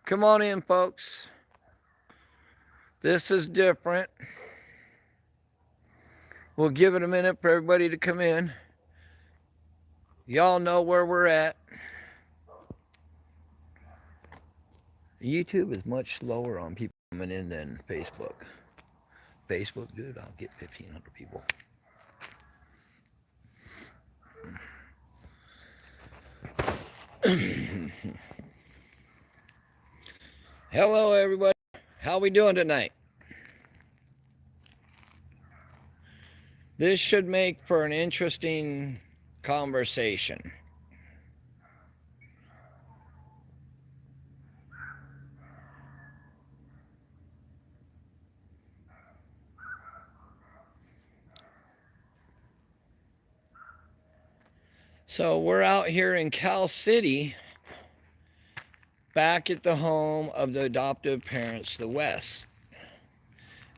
Come on in, folks. This is different. We'll give it a minute for everybody to come in. Y'all know where we're at. YouTube is much slower on people coming in than Facebook. Facebook, dude, I'll get 1,500 people. Hello, everybody. How we doing tonight? This should make for an interesting conversation. So we're out here in Cal City, back at the home of the adoptive parents, the West.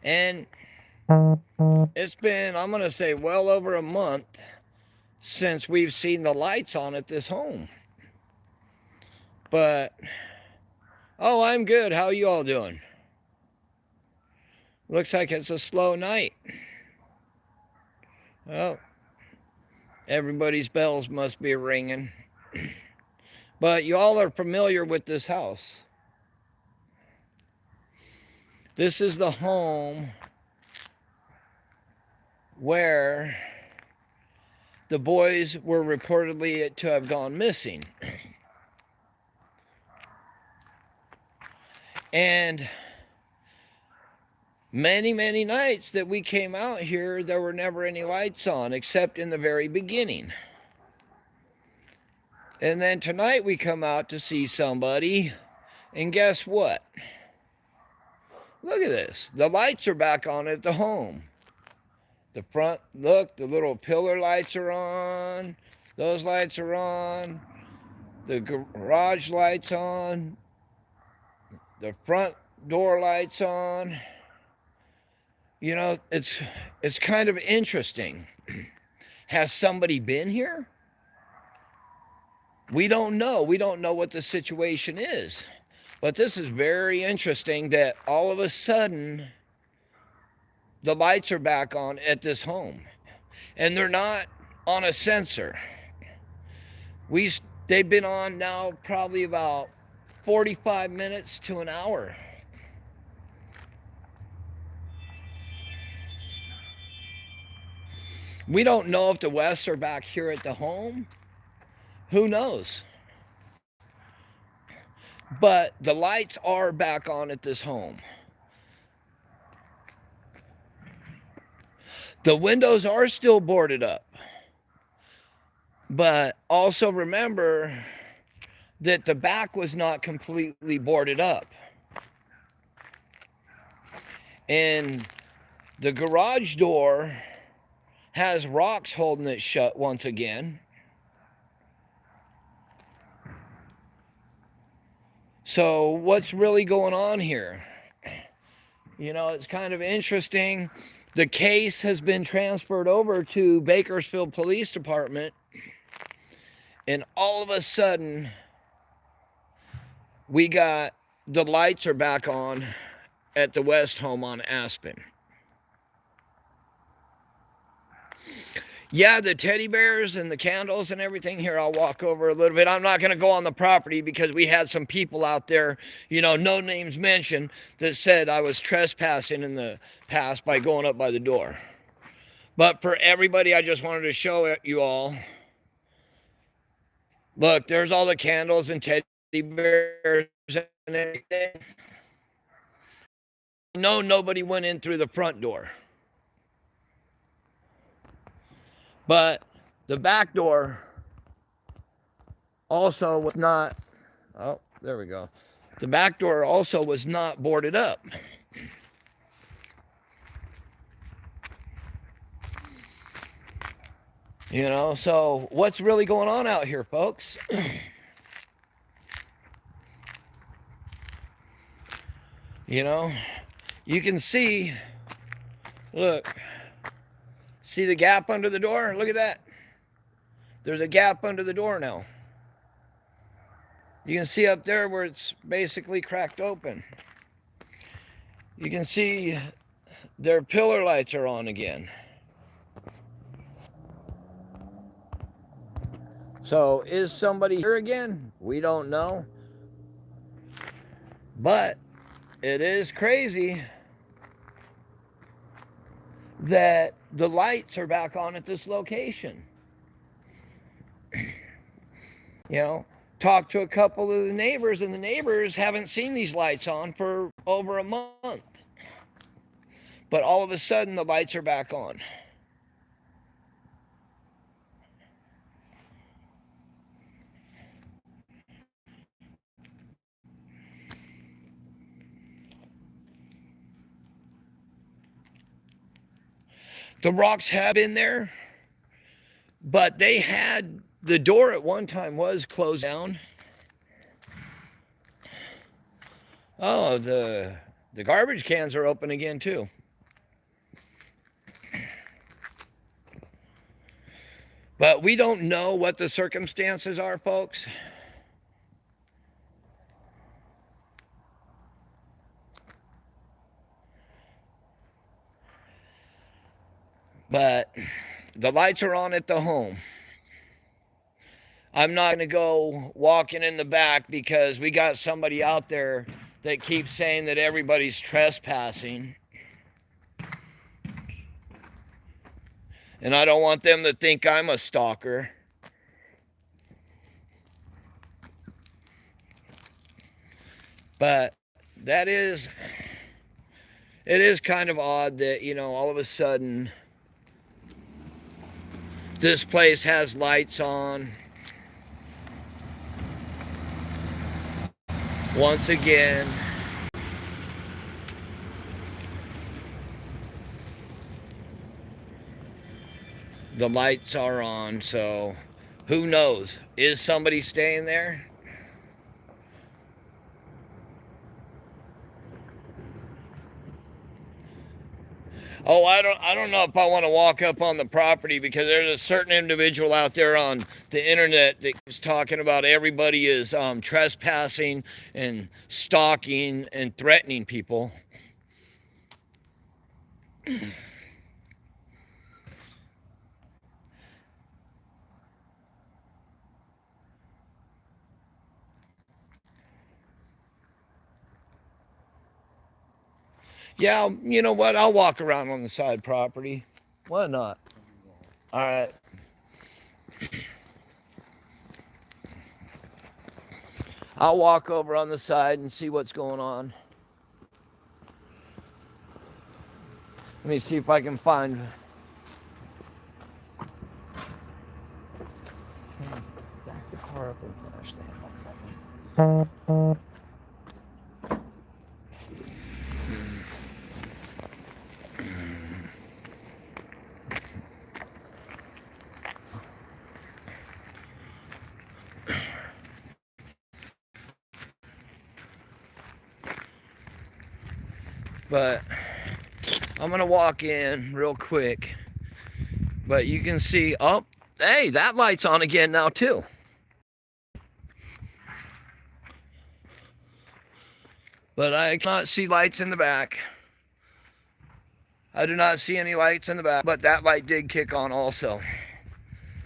And it's been, I'm going to say, well over a month since we've seen the lights on at this home. But, oh, I'm good. How you all doing? Looks like it's a slow night. Oh, everybody's bells must be ringing. But you all are familiar with this house. This is the home where the boys were reportedly to have gone missing. And many nights that we came out here, there were never any lights on except in the very beginning. And then tonight we come out to see somebody, and guess what? Look at this. The lights are back on at the home. The front, look, the little pillar lights are on. Those lights are on. The garage lights on. The front door lights on. You know, it's kind of interesting. Has somebody been here? We don't know. We don't know what the situation is. But this is very interesting that all of a sudden the lights are back on at this home. And they're not on a sensor. They've been on now probably about 45 minutes to an hour. We don't know if the Wests are back here at the home. Who knows? But the lights are back on at this home. The windows are still boarded up. But also remember that the back was not completely boarded up. And the garage door has rocks holding it shut once again. So what's really going on here? You know, it's kind of interesting. The case has been transferred over to Bakersfield Police Department. And all of a sudden, we got the lights are back on at the West home on Aspen. Yeah, the teddy bears and the candles and everything here, I'll walk over a little bit. I'm not going to go on the property because we had some people out there, you know, no names mentioned, that said I was trespassing in the past by going up by the door. But for everybody, I just wanted to show you all. Look, there's all the candles and teddy bears and everything. No, nobody went in through the front door. But the back door also was not, oh, there we go. The back door also was not boarded up. You know, so what's really going on out here, folks? You know, you can see, look, see the gap under the door? Look at that. There's a gap under the door now. You can see up there where it's basically cracked open. You can see their pillar lights are on again. So is somebody here again? We don't know. But it is crazy that the lights are back on at this location. You know, talked to a couple of the neighbors, and the neighbors haven't seen these lights on for over a month. But all of a sudden, the lights are back on. The rocks have been there, but they had the door at one time was closed down. Oh, the garbage cans are open again too. But we don't know what the circumstances are, folks. But the lights are on at the home. I'm not going to go walking in the back because we got somebody out there that keeps saying that everybody's trespassing. And I don't want them to think I'm a stalker. But it is kind of odd that, you know, all of a sudden this place has lights on. Once again, the lights are on, so who knows? Is somebody staying there? Oh, I don't know if I want to walk up on the property because there's a certain individual out there on the internet that was talking about everybody is trespassing and stalking and threatening people. Yeah, you know what? I'll walk around on the side property. Why not? All right. I'll walk over on the side and see what's going on. Let me see if I can find. Back the car up and finish that. But I'm gonna walk in real quick. But you can see, oh, hey, that light's on again now too. But I cannot see lights in the back. I do not see any lights in the back, but that light did kick on also.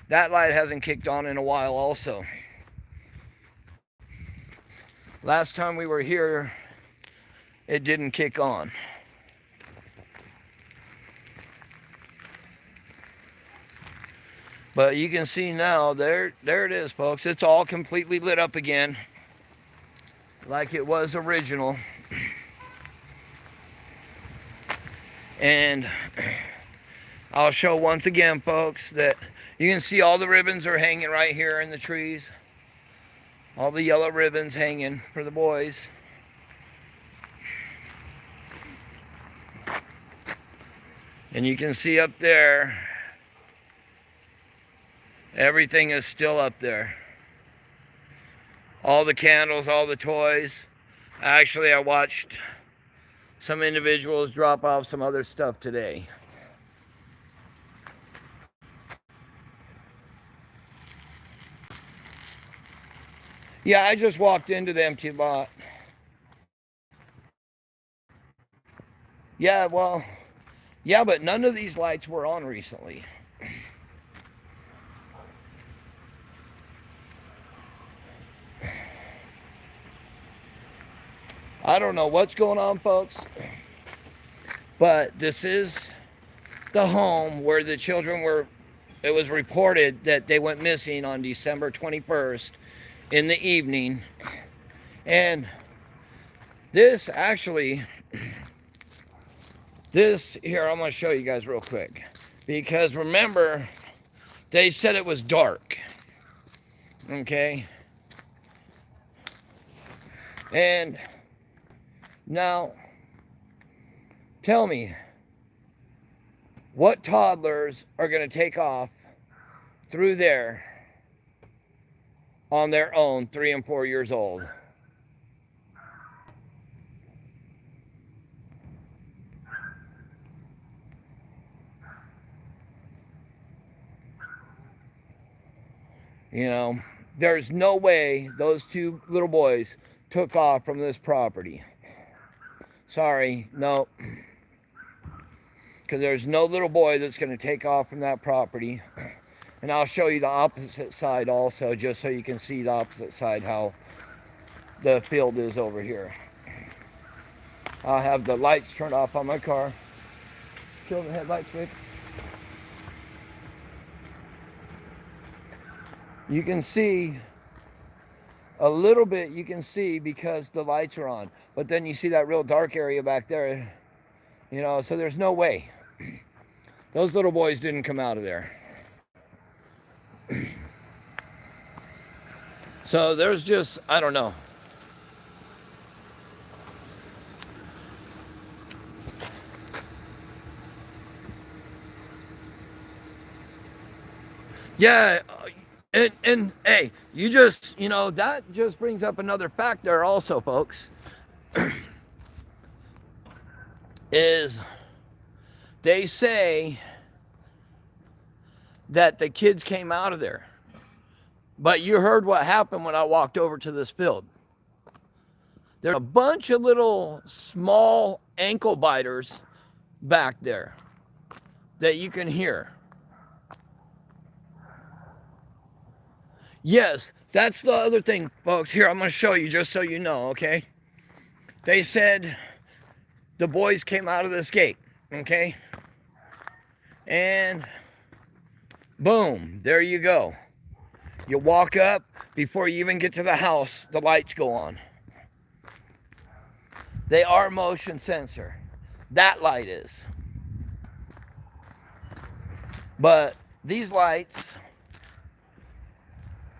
That light hasn't kicked on in a while also. Last time we were here, it didn't kick on. But you can see now, there it is, folks. It's all completely lit up again, like it was original. And I'll show once again, folks, that you can see all the ribbons are hanging right here in the trees. All the yellow ribbons hanging for the boys. And you can see up there, everything is still up there. All the candles, all the toys. Actually, I watched some individuals drop off some other stuff today. Yeah, I just walked into the empty lot. Yeah, well, yeah, but none of these lights were on recently. I don't know what's going on, folks, but this is the home where the children were. It was reported that they went missing on December 21st in the evening. And this actually, here, I'm going to show you guys real quick. Because remember, they said it was dark. Okay? And now, tell me, what toddlers are going to take off through there on their own, 3 and 4 years old? You know, there's no way those 2 little boys took off from this property. Sorry, no. Because there's no little boy that's going to take off from that property. And I'll show you the opposite side also, just so you can see the opposite side, how the field is over here. I'll have the lights turned off on my car. Kill the headlights, babe. You can see a little bit, you can see because the lights are on. But then you see that real dark area back there. You know, so there's no way. Those little boys didn't come out of there. So there's just, I don't know. Yeah, and hey, you just, you know, that just brings up another fact there also, folks. Is they say that the kids came out of there. But you heard what happened when I walked over to this field. There's a bunch of little small ankle biters back there that you can hear. Yes, that's the other thing, folks. Here, I'm going to show you just so you know, okay? They said the boys came out of this gate, okay? And boom, there you go. You walk up, before you even get to the house, the lights go on. They are motion sensor. That light is. But these lights,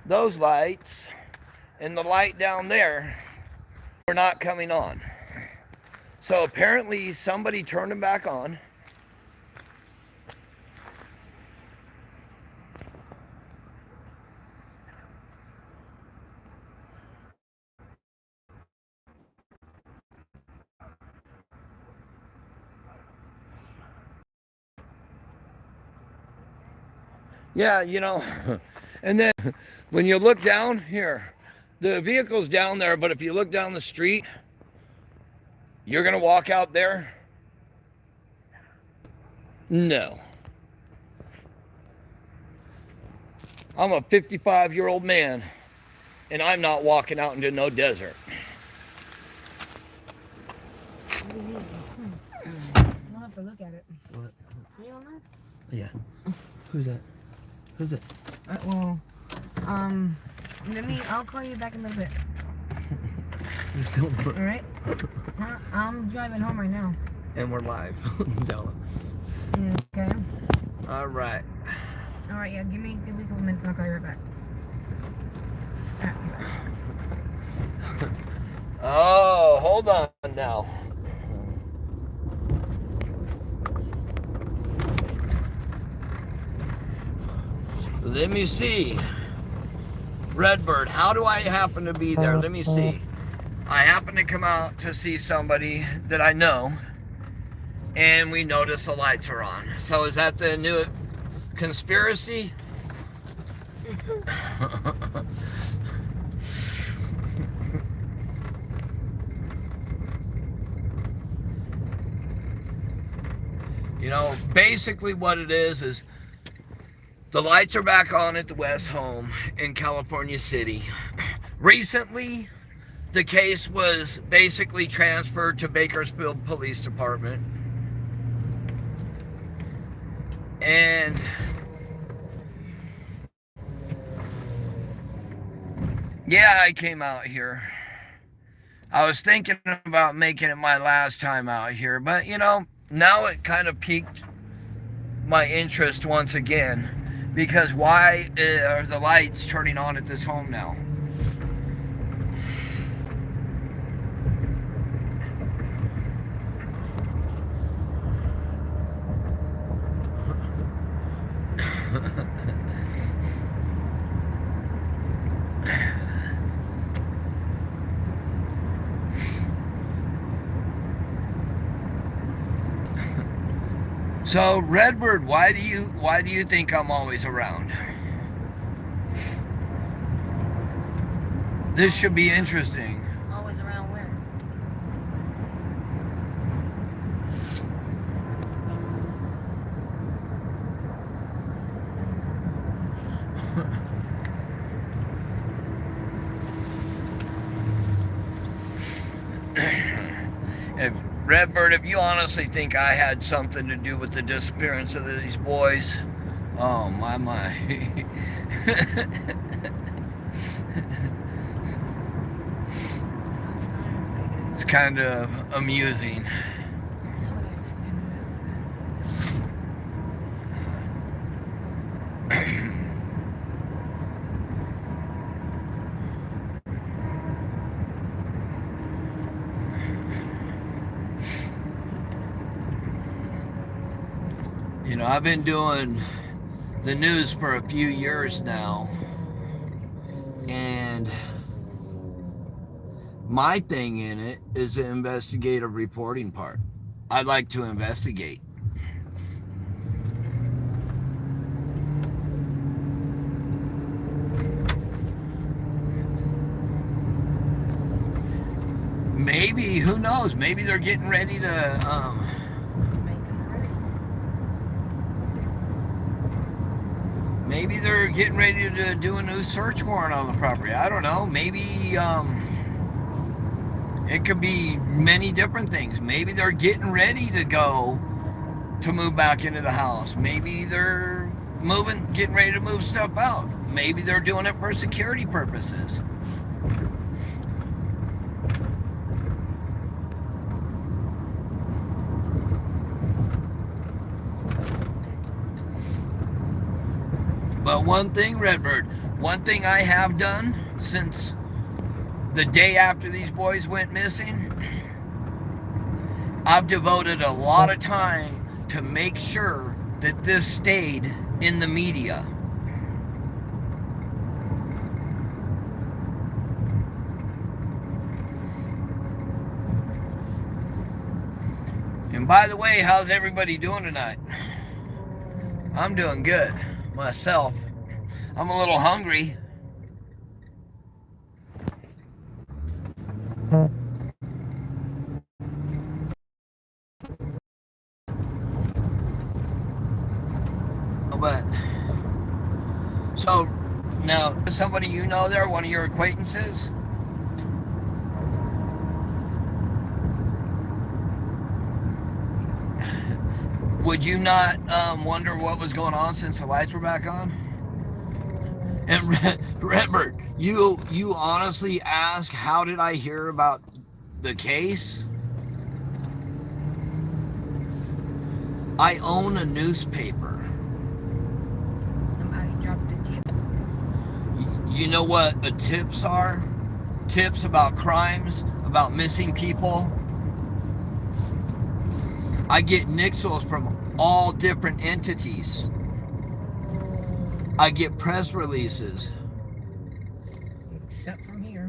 those lights, and the light down there were not coming on. So apparently somebody turned them back on. Yeah, you know, and then when you look down here, the vehicle's down there, but if you look down the street, you're going to walk out there? No. I'm a 55-year-old man, and I'm not walking out into no desert. I'll have to look at it. What? Are you on that? Yeah. Who's that? Who's it? Well, I'll call you back in a little bit. Alright? I'm driving home right now. And we're live. Tell him. Okay. Alright. Alright, yeah, give me a couple minutes and I'll call you right back. Alright, Oh, hold on now. Let me see. Redbird, how do I happen to be there? Let me see. I happen to come out to see somebody that I know, and we notice the lights are on. So is that the new conspiracy? You know, basically what it is the lights are back on at the West home in California City. Recently, the case was basically transferred to Bakersfield Police Department. And yeah, I came out here. I was thinking about making it my last time out here, but you know, now it kind of piqued my interest once again, because why are the lights turning on at this home now? So Redbird, why do you think I'm always around? This should be interesting. Always around where? Redbird, if you honestly think I had something to do with the disappearance of these boys, oh my. It's kind of amusing. You know, I've been doing the news for a few years now, and my thing in it is the investigative reporting part. I'd like to investigate. Maybe, who knows, maybe they're getting ready to maybe they're getting ready to do a new search warrant on the property. I don't know. Maybe it could be many different things. Maybe they're getting ready to move back into the house. Maybe they're getting ready to move stuff out. Maybe they're doing it for security purposes. But one thing, Redbird, one thing I have done since the day after these boys went missing, I've devoted a lot of time to make sure that this stayed in the media. And by the way, how's everybody doing tonight? I'm doing good myself. I'm a little hungry. But so now, somebody you know there, one of your acquaintances? Would you not wonder what was going on since the lights were back on? And Redbird, you honestly ask, how did I hear about the case? I own a newspaper. Somebody dropped a tip. You know what the tips are? Tips about crimes, about missing people. I get nixels from all different entities. I get press releases. Except from here.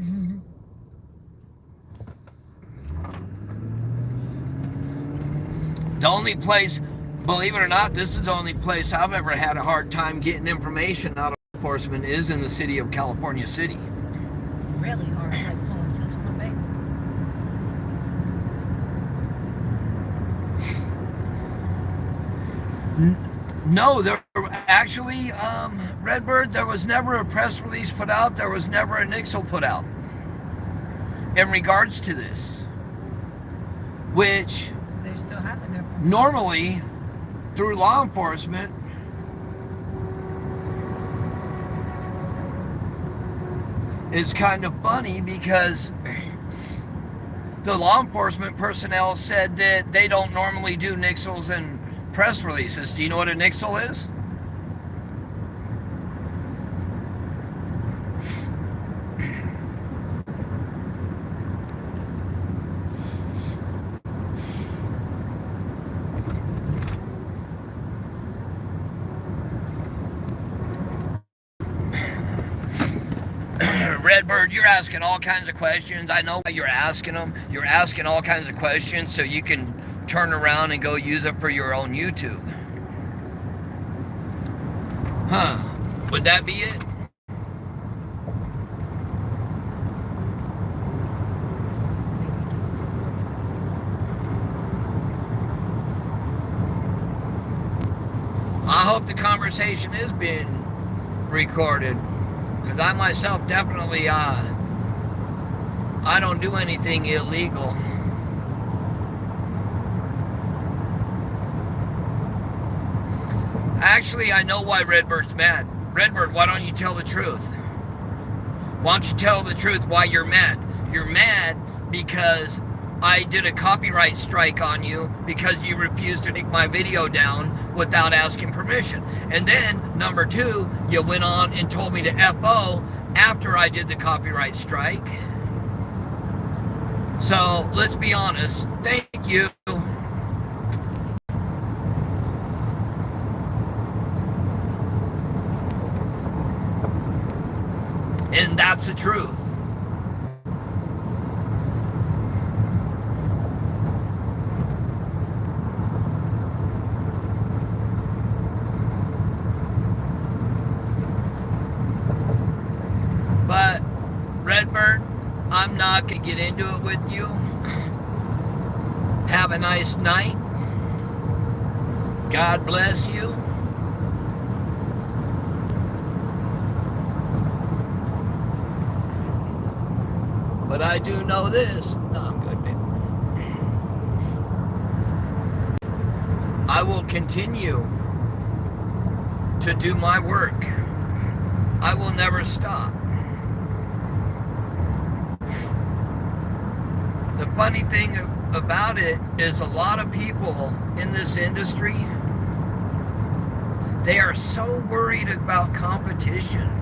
The only place, believe it or not, this is the only place I've ever had a hard time getting information out of enforcement is in the city of California City. Really hard, like pulling teeth from a baby. No, there actually, Redbird, there was never a press release put out. There was never a nixle put out in regards to this, which There still hasn't been. normally through law enforcement is kind of funny, because the law enforcement personnel said that they don't normally do nixles and press releases. Do you know what a nixle is? Redbird, you're asking all kinds of questions. I know why you're asking them. You're asking all kinds of questions so you can turn around and go use it for your own YouTube. Huh. Would that be it? I hope the conversation is being recorded, because I myself definitely, I don't do anything illegal. Actually, I know why Redbird's mad. Redbird, why don't you tell the truth? Why don't you tell the truth why you're mad? You're mad because I did a copyright strike on you because you refused to take my video down without asking permission. And then, number two, you went on and told me to FO after I did the copyright strike. So, let's be honest. Thank you. And that's the truth. But, Redbird, I'm not going to get into it with you. Have a nice night. God bless you. But I do know this. No, I'm good, babe. I will continue to do my work. I will never stop. The funny thing about it is a lot of people in this industry, they are so worried about competition.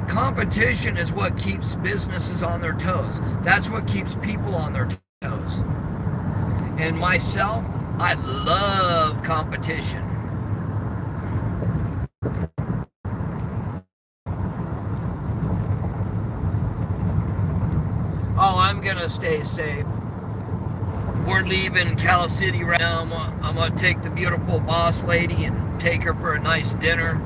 Competition is what keeps businesses on their toes. That's what keeps people on their toes. And myself, I love competition. Oh, I'm gonna stay safe. We're leaving Cal City right now. I'm gonna take the beautiful boss lady and take her for a nice dinner.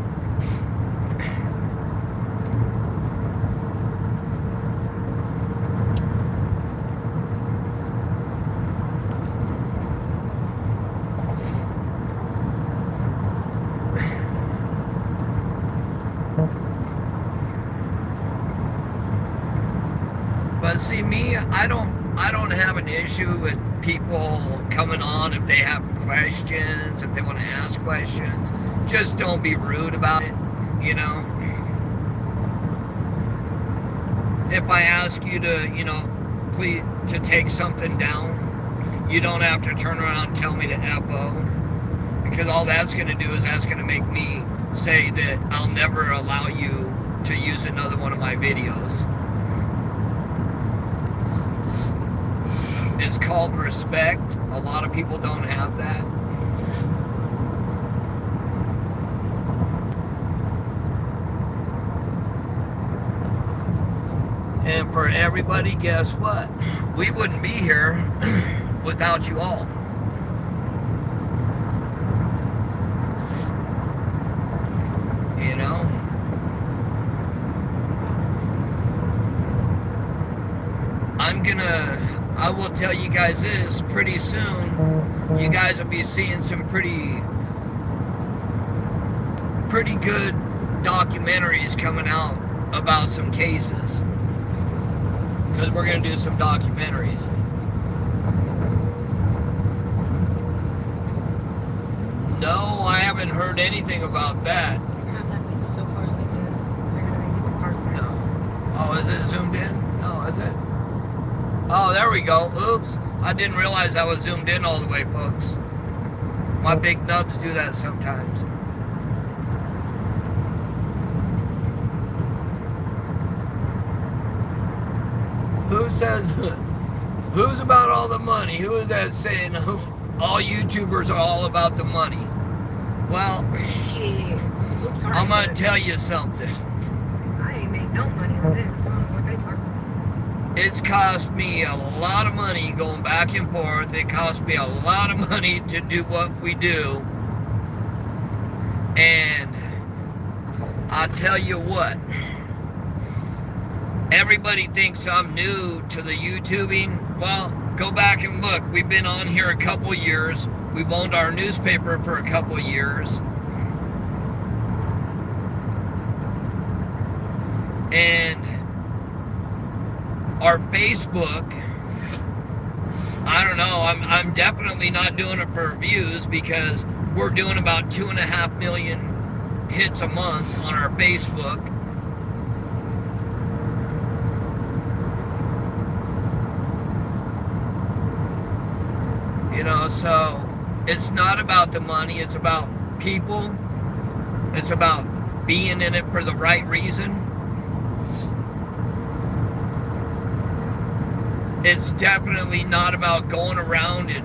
But see, me, I don't have an issue with people coming on if they have questions, if they want to ask questions. Just don't be rude about it, you know. If I ask you to, you know, please to take something down, you don't have to turn around and tell me to FO, because all that's going to do is that's going to make me say that I'll never allow you to use another one of my videos. It's called respect. A lot of people don't have that. And for everybody, guess what? We wouldn't be here without you all. You know? I will tell you guys this, pretty soon, you guys will be seeing some pretty good documentaries coming out about some cases. Because we're going to do some documentaries. No, I haven't heard anything about that. You have that thing so far zoomed in. They're gonna make the car sound. No. Oh, is it zoomed in? Oh, is it? Oh, there we go. Oops. I didn't realize I was zoomed in all the way, folks. My big nubs do that sometimes. Who says, who's about all the money? Who is that saying all YouTubers are all about the money? Well, Shit. Oops, sorry. I'm going to tell you something. I ain't made no money on this. I don't know what they talking about. It's cost me a lot of money going back and forth. It cost me a lot of money to do what we do. And I'll tell you what. Everybody thinks I'm new to the YouTubing. Well, go back and look. We've been on here a couple years. We've owned our newspaper for a couple years. And our Facebook, I don't know, I'm definitely not doing it for views because we're doing about 2.5 million hits a month on our Facebook. You know, so it's not about the money, it's about people. It's about being in it for the right reason. It's definitely not about going around and,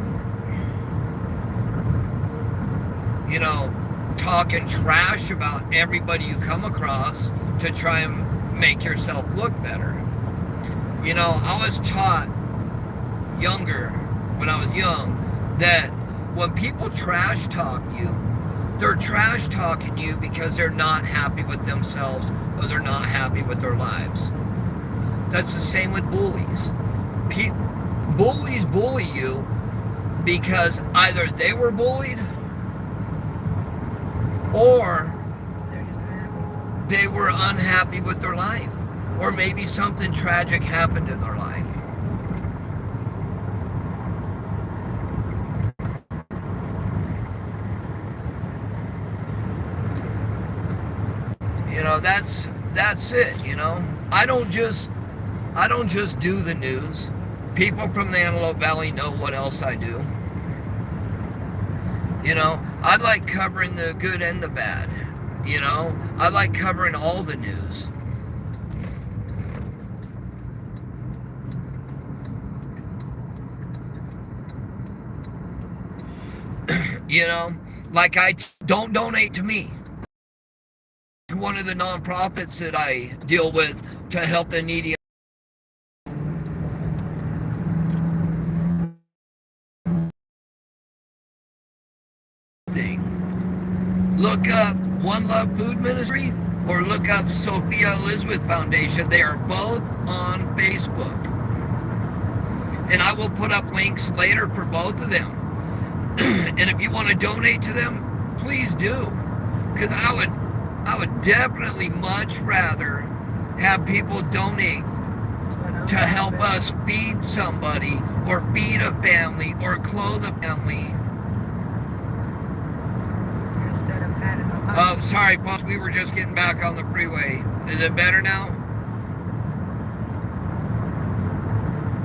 you know, talking trash about everybody you come across to try and make yourself look better. You know, I was taught younger, when I was young, that when people trash talk you, they're trash talking you because they're not happy with themselves or they're not happy with their lives. That's the same with bullies. Bullies bully you because either they were bullied or They're just happy. they were unhappy with their life, or maybe something tragic happened in their life. You know, that's it, you know. I don't just do the news. People from the Antelope Valley know what else I do. You know, I like covering the good and the bad. You know, I like covering all the news. You know, like don't donate to me. To one of the nonprofits that I deal with to help the needy. Look up One Love Food Ministry or look up Sophia Elizabeth Foundation. They are both on Facebook. And I will put up links later for both of them. And if you want to donate to them, please do. Because I would definitely much rather have people donate to help us feed somebody or feed a family or clothe a family. Instead of patting them. Oh, sorry, folks. We were just getting back on the freeway. Is it better now?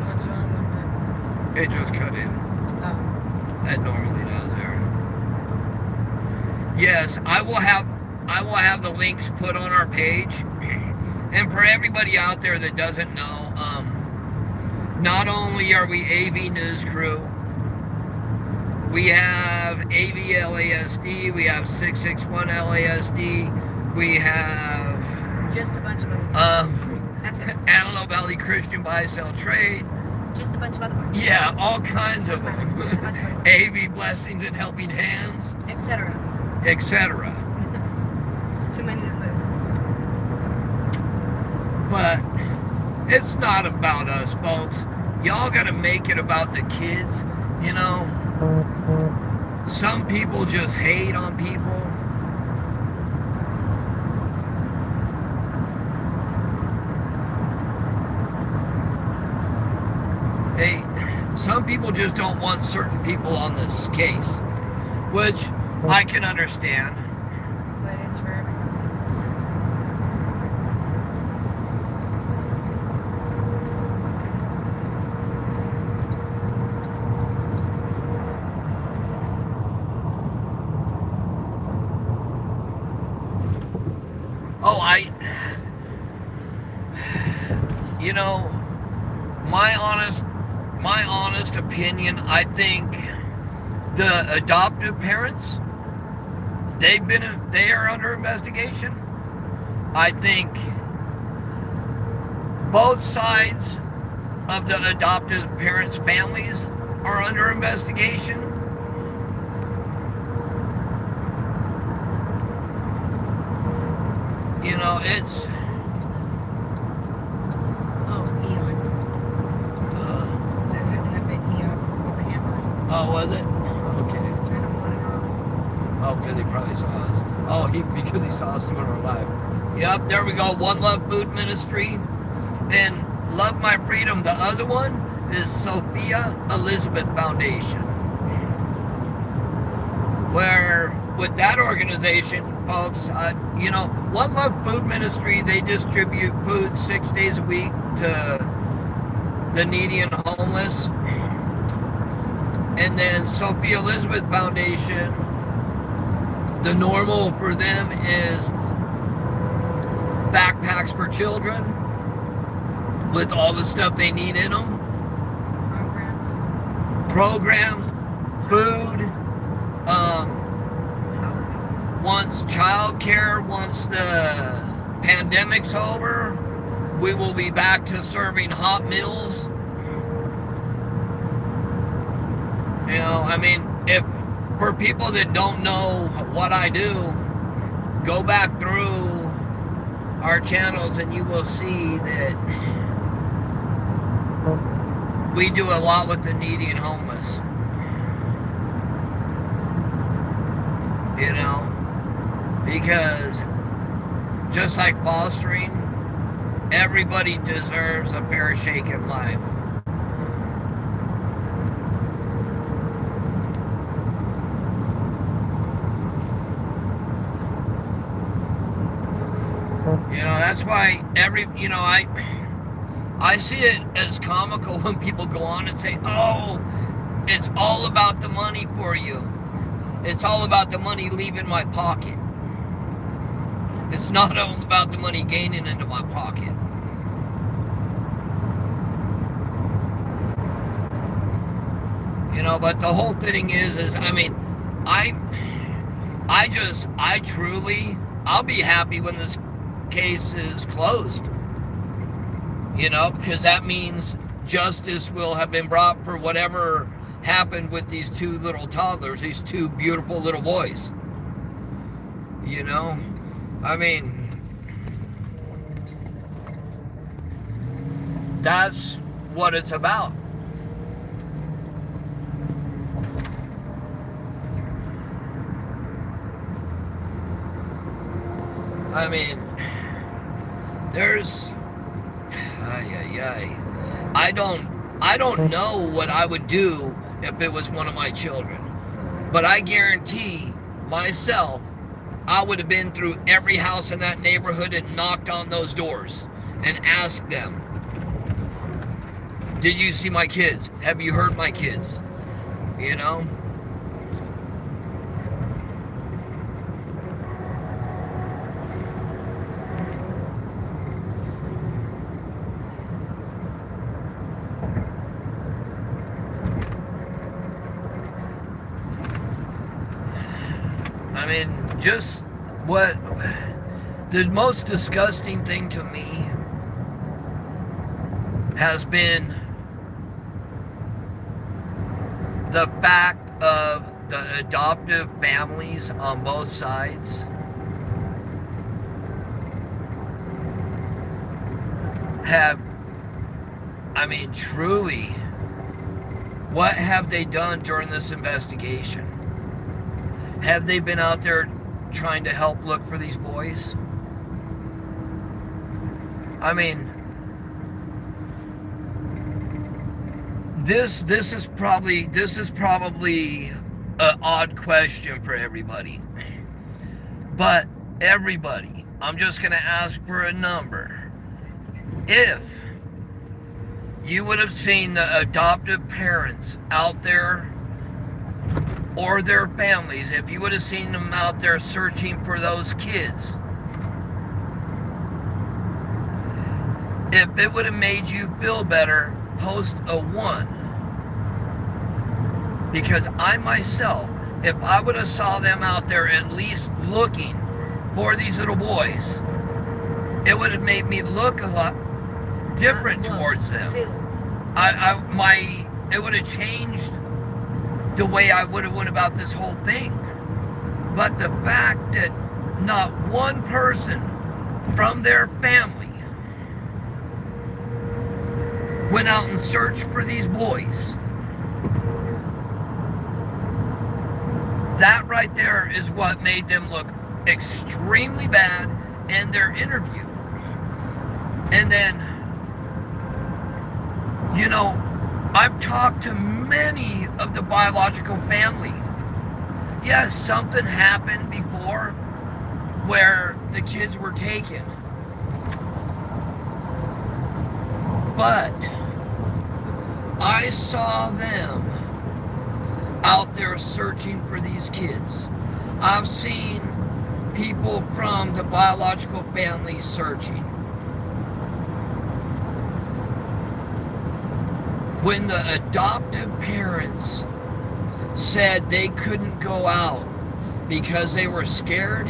What's wrong with it? It just cut in. Oh. That normally does there. Yes, I will have the links put on our page. And for everybody out there that doesn't know, not only are we AV News Crew, we have AVLASD, we have 661 LASD, we have Just a bunch of other ones. That's it. Antelope Valley Christian Buy Sell Trade. Just a bunch of other ones. Yeah, all kinds of them. Just a bunch of other ones. AV Blessings and Helping Hands, Etc. etc. It's too many to list. But it's not about us, folks. y'all gotta make it about the kids, you know. Some people just hate on people. Some people just don't want certain people on this case, which I can understand. But it's for everyone. Oh, you know, my honest opinion, I think the adoptive parents, they are under investigation. I think both sides of the adoptive parents' families are under investigation. You know, it's... Oh, Eon. That had to have been Eon for the hammers. Oh, was it? Okay. Turn them on and off. Oh, because he probably saw us. Oh, because he saw us doing our live. Yep, there we go. One Love Food Ministry. Then Love My Freedom. The other one is Sophia Elizabeth Foundation. Where, with that organization, folks, you know, One Love Food Ministry, they distribute food 6 days a week to the needy and homeless. And then Sophia Elizabeth Foundation, the normal for them is backpacks for children with all the stuff they need in them. Programs, food, once childcare, once the pandemic's over, we will be back to serving hot meals. You know, I mean, if for people that don't know what I do, go back through our channels and you will see that we do a lot with the needy and homeless. You know, because just like fostering, everybody deserves a fair shake in life. You know, that's why I see it as comical when people go on and say, oh, it's all about the money for you. It's all about the money leaving my pocket. It's not all about the money gaining into my pocket. You know, but the whole thing is I mean, I'll be happy when this case is closed. You know, because that means justice will have been brought for whatever happened with these two little toddlers, these two beautiful little boys. You know, I mean, that's what it's about. I mean, there's, I don't know what I would do if it was one of my children, but I guarantee myself, I would have been through every house in that neighborhood and knocked on those doors and asked them, did you see my kids? Have you heard my kids? You know? I mean, just what the most disgusting thing to me has been the fact of the adoptive families on both sides I mean, truly, what have they done during this investigation? Have they been out there trying to help look for these boys? I mean, this is probably an odd question for everybody. But everybody, I'm just going to ask for a number. If you would have seen the adoptive parents out there, or their families, if you would have seen them out there searching for those kids, if it would have made you feel better, post a 1. Because I myself, if I would have saw them out there at least looking for these little boys, it would have made me look a lot different towards them. It would have changed the way I would have went about this whole thing. But the fact that not one person from their family went out and searched for these boys, that right there is what made them look extremely bad in their interview. And then, you know, I've talked to many of the biological family. Yes, something happened before where the kids were taken. But I saw them out there searching for these kids. I've seen people from the biological family searching. When the adoptive parents said they couldn't go out because they were scared,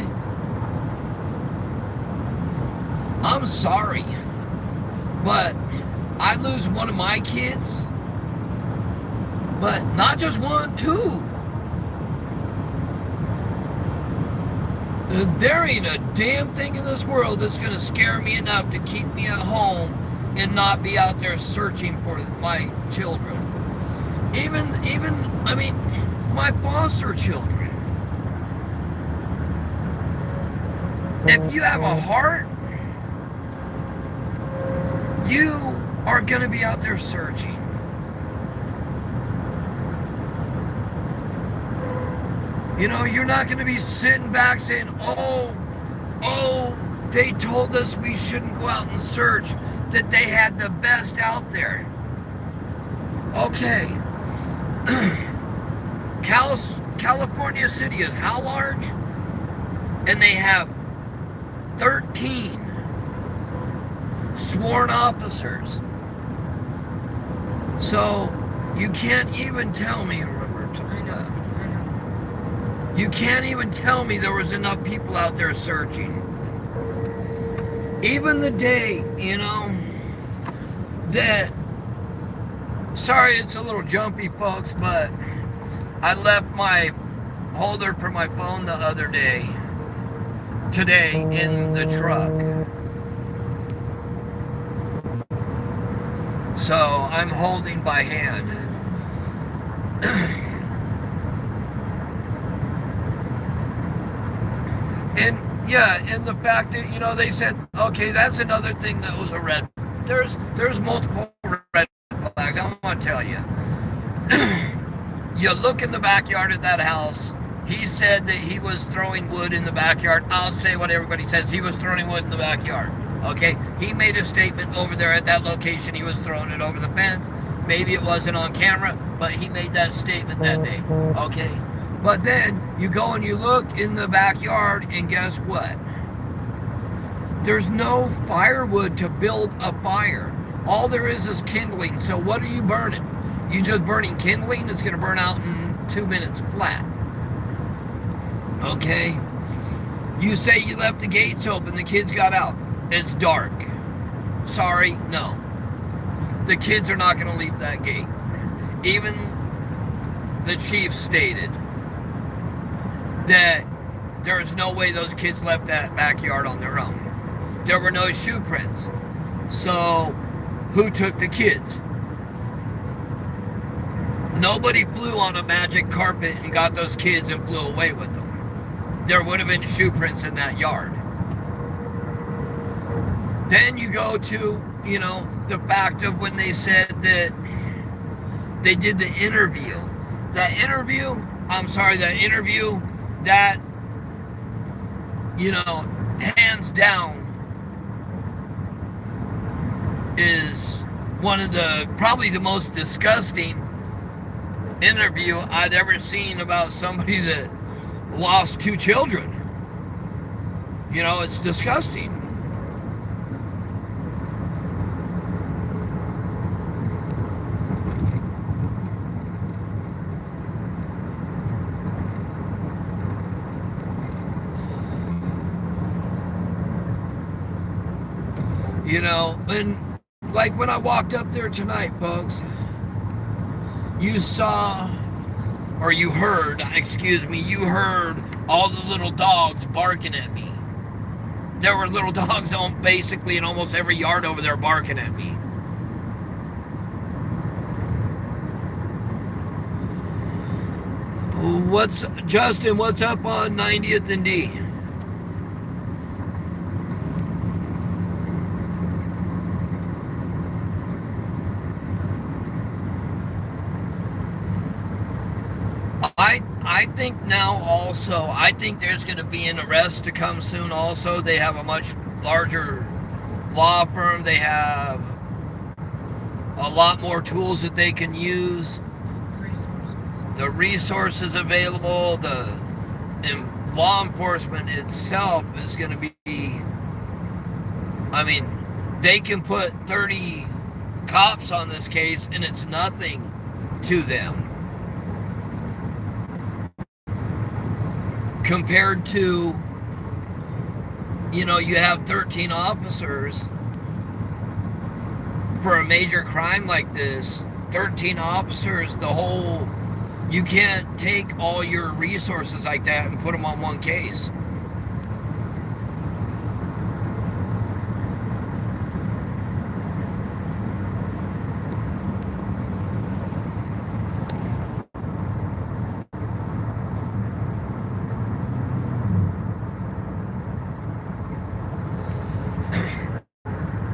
I'm sorry, but I lose one of my kids, but not just one, 2. There ain't a damn thing in this world that's going to scare me enough to keep me at home and not be out there searching for my children. Even I mean, my foster children. If you have a heart, you are going to be out there searching. You know, you're not going to be sitting back saying, oh, they told us we shouldn't go out and search, that they had the best out there. Okay. California City is how large? And they have 13 sworn officers. So you can't even tell me, you can't even tell me there was enough people out there searching. Even the day, you know, that, sorry it's a little jumpy folks, but I left my holder for my phone the other day, today, in the truck. So I'm holding by hand. And yeah, and the fact that, you know, they said, okay, that's another thing that was a red. There's multiple red flags. I want to tell you. You look in the backyard of that house. He said that he was throwing wood in the backyard. I'll say what everybody says. He was throwing wood in the backyard. Okay? He made a statement over there at that location. He was throwing it over the fence. Maybe it wasn't on camera, but he made that statement that day. Okay? But then you go and you look in the backyard, and guess what? There's no firewood to build a fire. All there is kindling. So what are you burning? You just burning kindling? It's going to burn out in 2 minutes flat. Okay? You say you left the gates open, the kids got out. It's dark. Sorry, no. The kids are not going to leave that gate. Even the chief stated that there's no way those kids left that backyard on their own. There were no shoe prints. So who took the kids. Nobody flew on a magic carpet and got those kids and flew away with them. There would have been shoe prints in that yard. Then you go to, you know, the fact of when they said that they did the interview. That interview, that, you know, hands down is one of the, probably the most disgusting interview I'd ever seen about somebody that lost 2 children. You know, it's disgusting. You know, and like when I walked up there tonight, folks, you saw, or you heard all the little dogs barking at me. There were little dogs on basically in almost every yard over there barking at me. Justin, what's up on 90th and D? I think now also, I think there's going to be an arrest to come soon also. They have a much larger law firm. They have a lot more tools that they can use. The resources available, and law enforcement itself is going to be, I mean, they can put 30 cops on this case and it's nothing to them. Compared to, you know, you have 13 officers for a major crime like this. 13 officers, you can't take all your resources like that and put them on one case.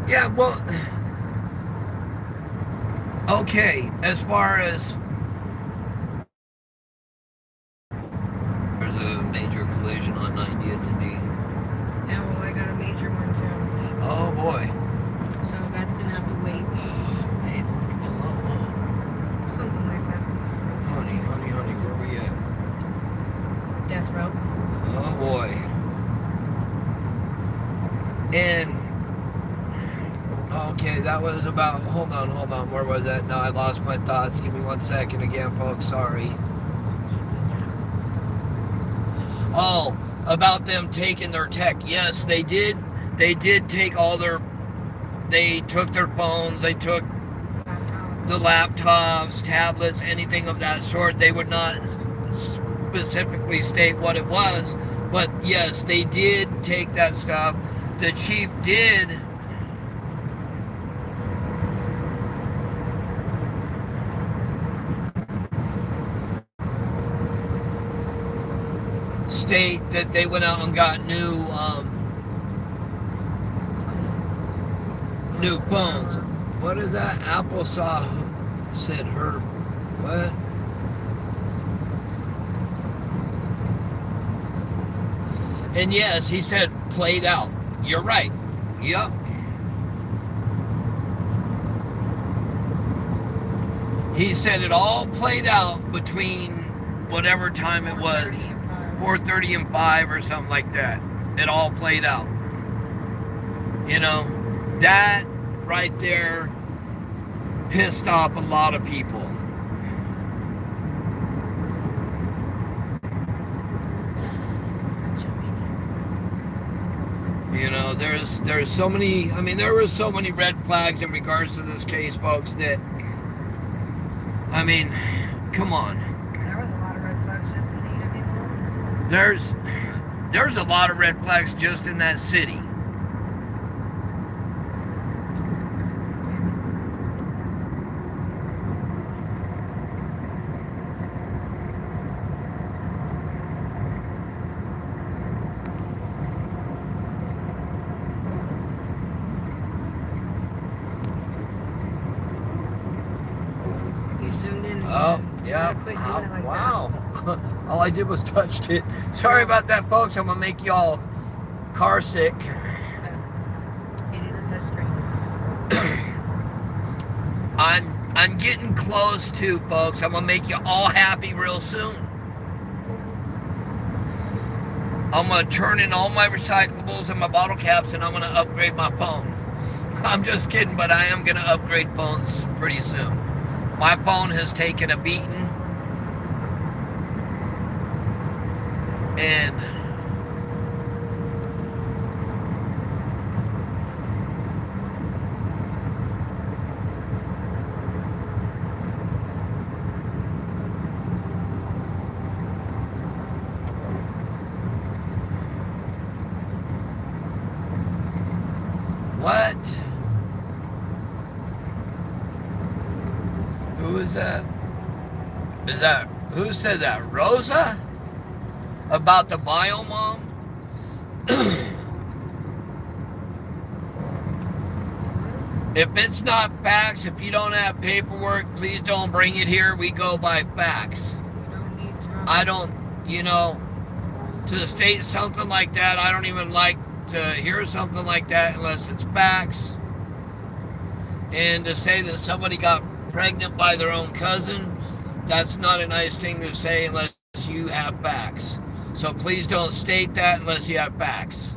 Yeah, well, okay, as far as there's a major collision on 90th and D. Yeah, well, I got a major one too. Oh boy. So that's gonna have to wait. Hey, below. Something like that. Honey, where we at? Death row. Oh boy. And okay, that was about, hold on, where was that? No, I lost my thoughts. Give me 1 second again, folks, sorry. Oh, about them taking their tech. Yes, they did take they took their phones, they took the laptops, tablets, anything of that sort. They would not specifically state what it was, but yes, they did take that stuff. The chief did state that they went out and got new phones. What is that? Applesauce said her. What? And yes, he said played out. You're right. Yup. He said it all played out between whatever time it was. 4:30 and 5 or something like that. It all played out. You know, that right there pissed off a lot of people. You know, there's so many, I mean, there were so many red flags in regards to this case, folks, that, I mean, come on. There was a lot of red flags just in the interview. There's a lot of red flags just in that city. You zoomed in. Oh, And yeah. Quit doing it like Wow. All I did was touched it. Sorry about that, folks. I'm gonna make y'all car sick. That. It is a touch screen. I'm getting close to, folks. I'm gonna make you all happy real soon. I'm gonna turn in all my recyclables and my bottle caps, and I'm gonna upgrade my phone. I'm just kidding, but I am gonna upgrade phones pretty soon. My phone has taken a beating, and what? Who is that? Is that, who said that? Rosa? About the biomom? If it's not facts, if you don't have paperwork, please don't bring it here. We go by facts. We don't need drama. I don't, to state something like that, I don't even like to hear something like that unless it's facts. And to say that somebody got pregnant by their own cousin, that's not a nice thing to say unless you have facts. So please don't state that unless you have facts.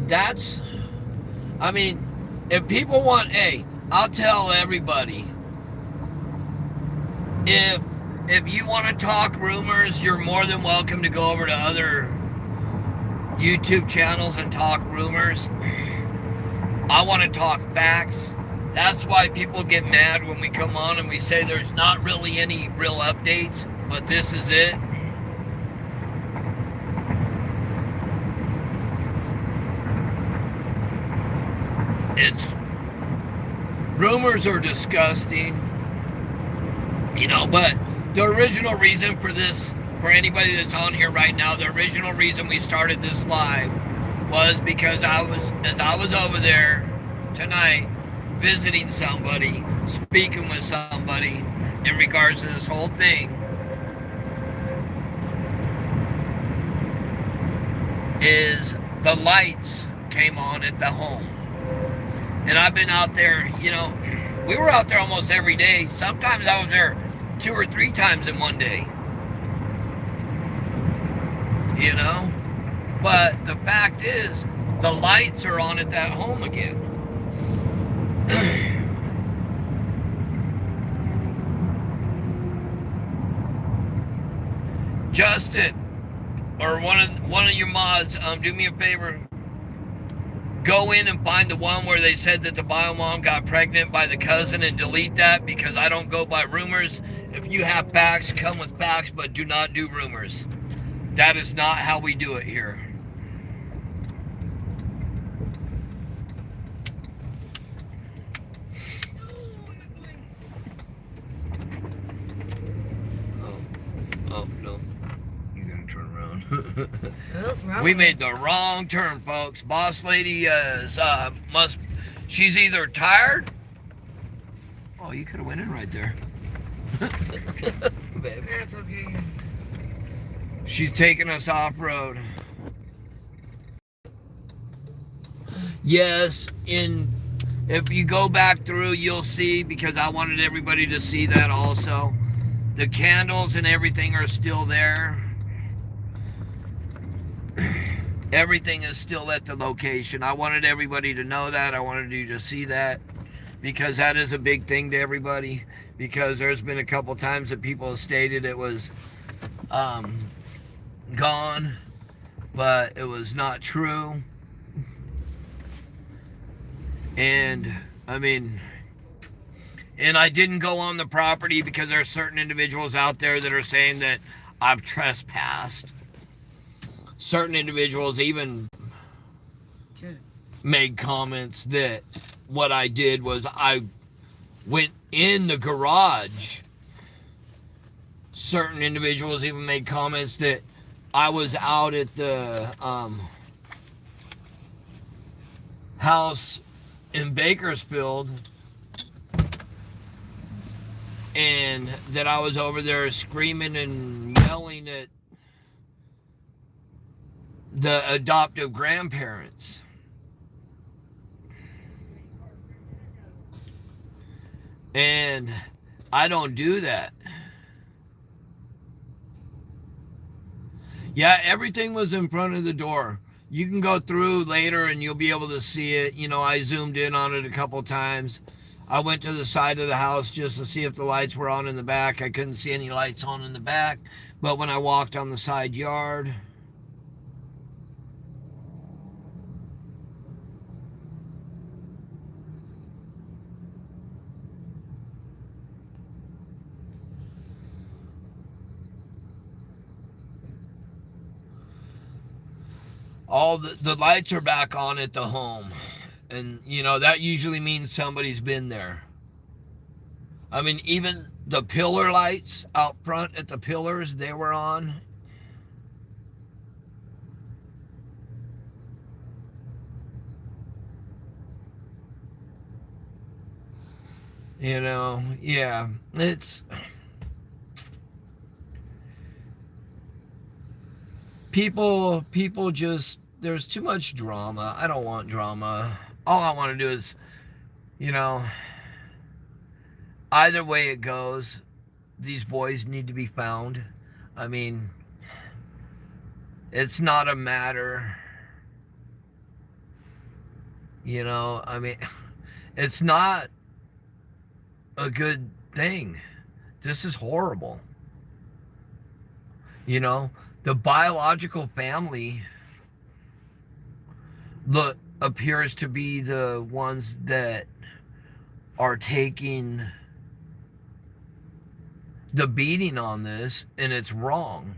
That's, I mean, if people want, I'll tell everybody, if you want to talk rumors, you're more than welcome to go over to other YouTube channels and talk rumors. I want to talk facts. That's why people get mad when we come on and we say there's not really any real updates, but this is it. Rumors are disgusting, but the original reason for this, for anybody that's on here right now, the original reason we started this live was because as I was over there tonight visiting somebody, speaking with somebody in regards to this whole thing, is the lights came on at the home. And I've been out there, we were out there almost every day. Sometimes I was there 2 or 3 times in one day. But the fact is, the lights are on at that home again. Justin, or one of your mods, do me a favor. Go in and find the one where they said that the biomom got pregnant by the cousin and delete that, because I don't go by rumors. If you have facts, come with facts, but do not do rumors. That is not how we do it here. Oh no. You're gonna turn around. We made the wrong turn, folks. Boss lady she's either tired. Oh, you could have went in right there. That's okay. She's taking us off-road. Yes, if you go back through, you'll see, because I wanted everybody to see that also. The candles and everything are still there. Everything is still at the location. I wanted everybody to know that. I wanted you to see that, because that is a big thing to everybody. Because there's been a couple times that people have stated it was gone, but it was not true. And I didn't go on the property because there are certain individuals out there that are saying that I've trespassed. Certain individuals even made comments that what I did was I went in the garage. Certain individuals even made comments that I was out at the house in Bakersfield and that I was over there screaming and yelling at the adoptive grandparents. And I don't do that. Yeah, everything was in front of the door. You can go through later and you'll be able to see it. You know, I zoomed in on it a couple times. I went to the side of the house just to see if the lights were on in the back. I couldn't see any lights on in the back. But when I walked on the side yard, all the lights are back on at the home. And, you know, that usually means somebody's been there. I mean, even the pillar lights out front at the pillars, they were on. You know, yeah, it's... People just, there's too much drama. I don't want drama. All I want to do is, you know, either way it goes, these boys need to be found. I mean, it's not a matter, you know, I mean, it's not a good thing. This is horrible. You know, the biological family appears to be the ones that are taking the beating on this, and it's wrong.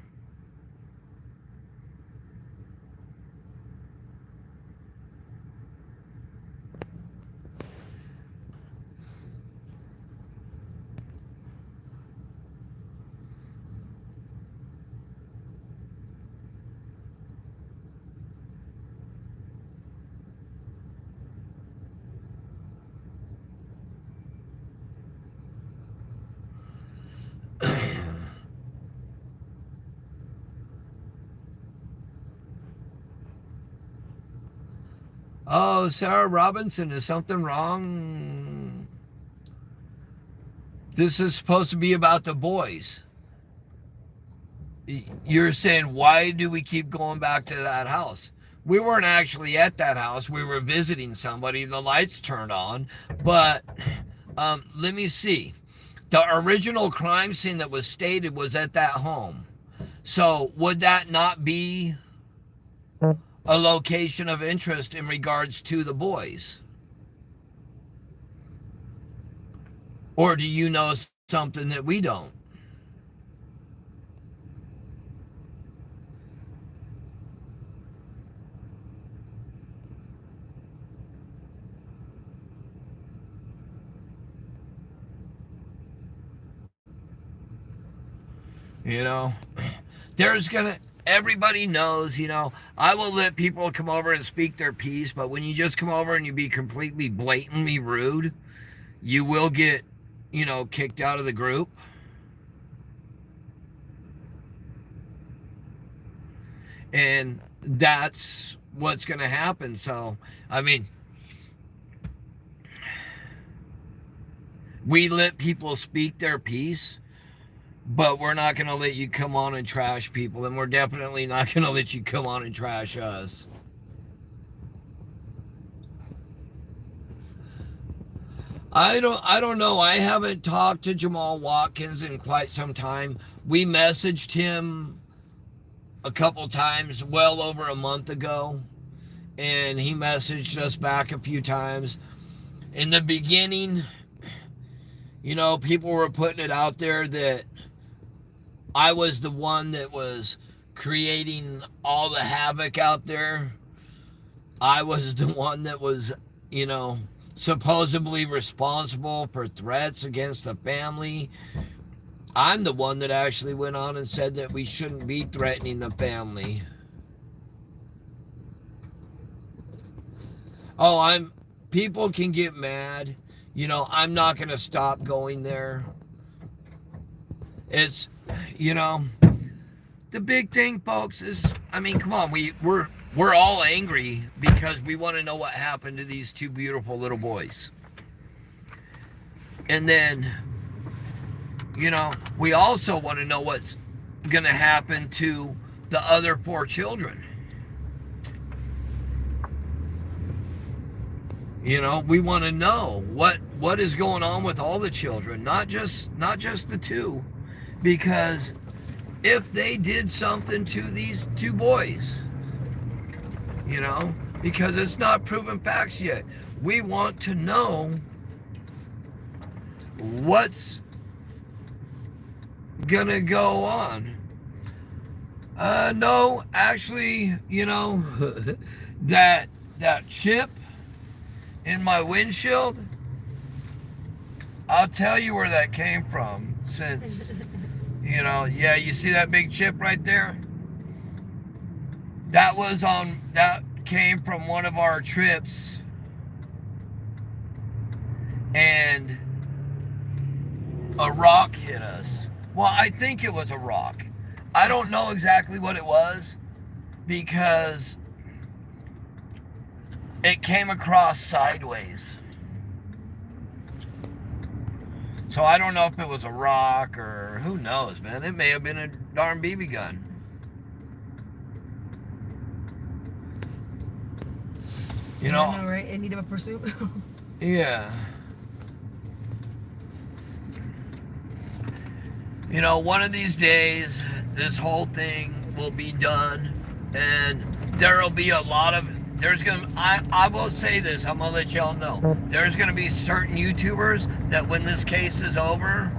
Oh, Sarah Robinson, is something wrong? This is supposed to be about the boys. You're saying, why do we keep going back to that house? We weren't actually at that house. We were visiting somebody. The lights turned on. But let me see. The original crime scene that was stated was at that home. So would that not be a location of interest in regards to the boys? Or do you know something that we don't? You know, everybody knows, you know, I will let people come over and speak their piece, but when you just come over and you be completely blatantly rude, you will get, you know, kicked out of the group. And that's what's going to happen. So, I mean, we let people speak their piece, but we're not going to let you come on and trash people, and we're definitely not going to let you come on and trash us. I don't know. I haven't talked to Jamal Watkins in quite some time. We messaged him a couple times well over a month ago, and he messaged us back a few times. In the beginning, you know, people were putting it out there that I was the one that was creating all the havoc out there. I was the one that was, you know, supposedly responsible for threats against the family. I'm the one that actually went on and said that we shouldn't be threatening the family. Oh, people can get mad. You know, I'm not going to stop going there. It's, you know, the big thing, folks, is, I mean, come on, we're all angry because we want to know what happened to these two beautiful little boys. And then, you know, we also want to know what's going to happen to the other 4 children. You know, we want to know what is going on with all the children, not just the 2, because if they did something to these 2 boys, you know, because it's not proven facts yet. We want to know what's gonna go on. No, actually, you know, that chip in my windshield, I'll tell you where that came from, since, you know, yeah, you see that big chip right there? That came from one of our trips, and a rock hit us. Well, I think it was a rock. I don't know exactly what it was, because it came across sideways. So I don't know if it was a rock or who knows, man. It may have been a darn BB gun. You know, I know, right? In need of a pursuit. yeah. You know, one of these days, this whole thing will be done, and there'll be a lot of, I will say this, I'm gonna let y'all know, there's gonna be certain YouTubers that when this case is over,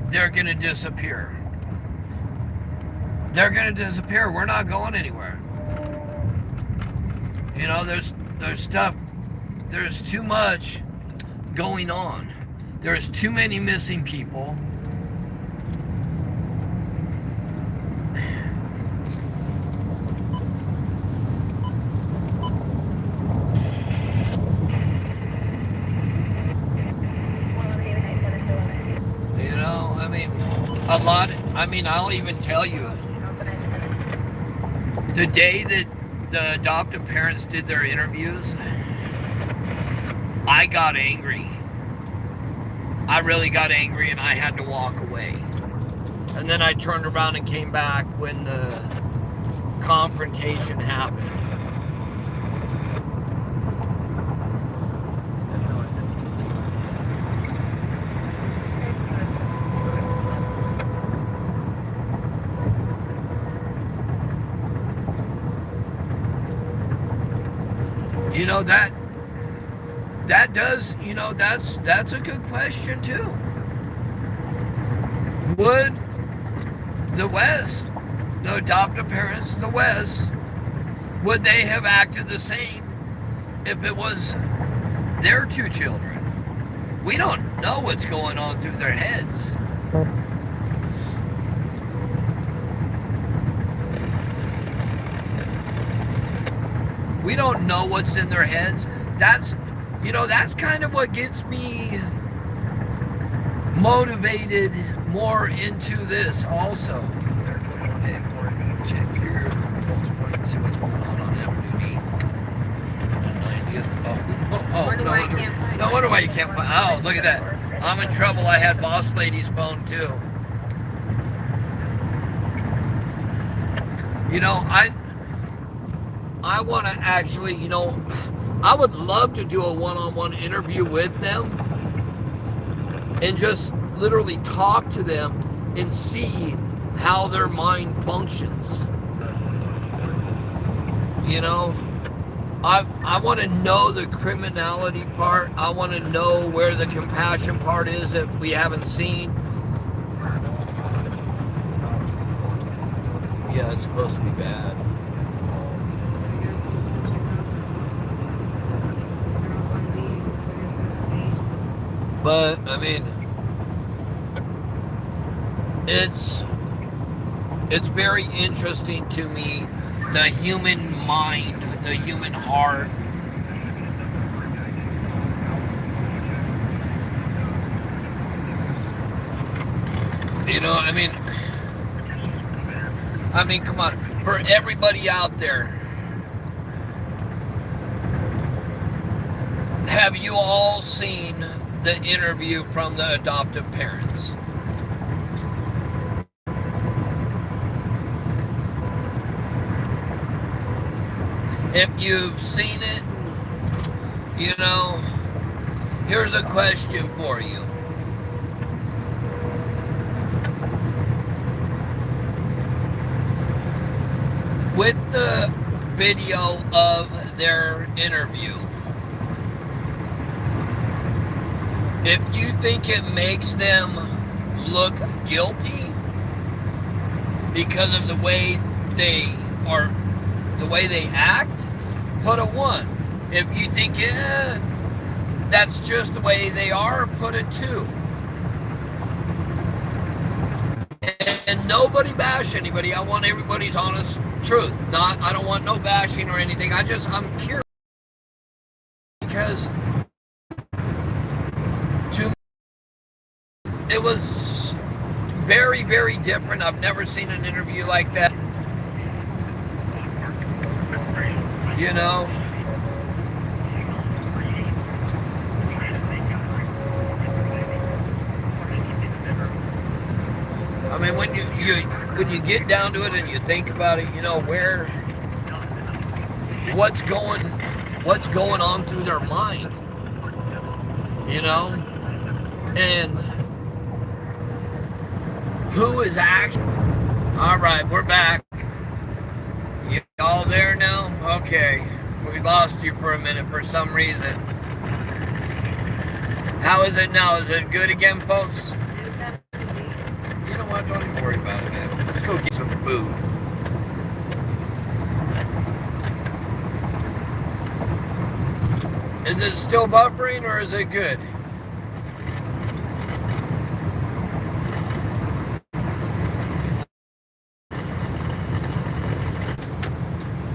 they're gonna disappear. They're gonna disappear. We're not going anywhere. You know, there's stuff, there's too much going on. There's too many missing people. You know, I mean, a lot, I mean, I'll even tell you, the day that the adoptive parents did their interviews, I got angry. I really got angry, and I had to walk away. And then I turned around and came back when the confrontation happened. You know, that does, you know, that's a good question too. Would the West, the adoptive parents of the West, would they have acted the same if it was their 2 children? We don't know what's going on through their heads. We don't know what's in their heads. That's, you know, that's kind of what gets me motivated more into this also. Check your pulse point, see what's going on Avenue D. 90th. No wonder why you can't find. Oh, look at that. I'm in trouble. I had Boss Lady's phone too. You know, I want to actually, you know, I would love to do a one-on-one interview with them and just literally talk to them and see how their mind functions. You know, I want to know the criminality part. I want to know where the compassion part is that we haven't seen. Yeah, it's supposed to be bad. But I mean, it's very interesting to me, the human mind, the human heart. You know, I mean, come on, for everybody out there, have you all seen the interview from the adoptive parents? If you've seen it, you know, here's a question for you. With the video of their interview, if you think it makes them look guilty because of the way they are, the way they act, put a 1. If you think, yeah, that's just the way they are, put a 2. And nobody bash anybody. I want everybody's honest truth. I don't want no bashing or anything. I'm curious because to me, it was very, very different. I've never seen an interview like that. You know? I mean, when you get down to it and you think about it, you know, what's going on through their mind, you know, and who is actually. All right, we're back. You all there now? Okay, we lost you for a minute for some reason. How is it now? Is it good again, folks? You know what? Don't even worry about it, man. Let's go get some food. Is it still buffering or is it good?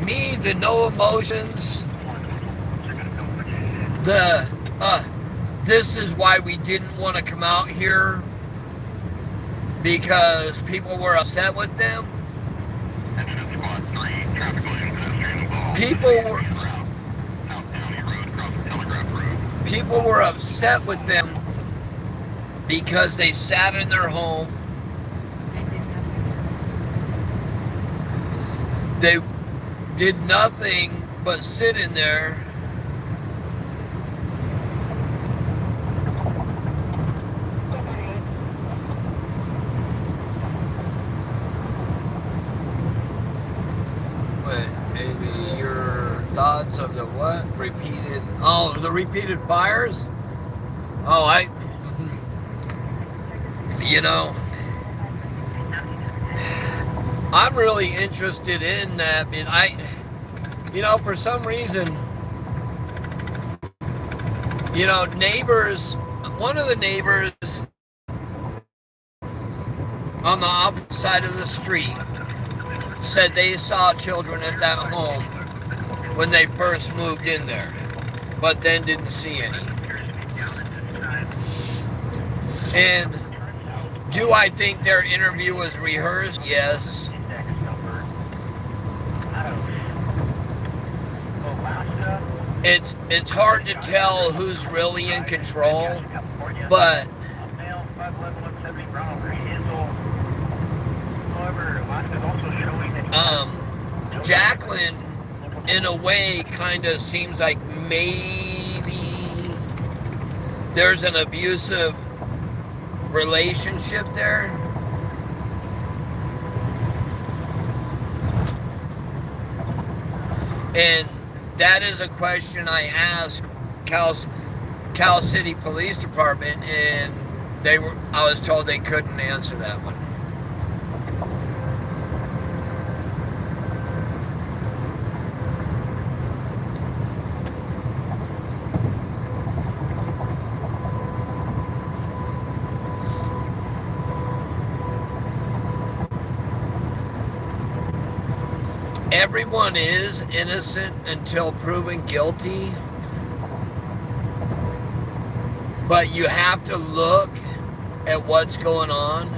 Me, the no emotions. This is why we didn't want to come out here. Because people were upset with them. People were upset with them because they sat in their home. They did nothing but sit in there. Maybe your thoughts of the what? The repeated fires? Oh, you know, I'm really interested in that. You know, for some reason, you know, one of the neighbors on the opposite side of the street said they saw children at that home when they first moved in there, but then didn't see any. And do I think their interview was rehearsed? Yes. It's hard to tell who's really in control, but Jacqueline, in a way, kind of seems like maybe there's an abusive relationship there. And that is a question I asked Cal City Police Department, and I was told they couldn't answer that one. everyone is innocent until proven guilty, but you have to look at what's going on,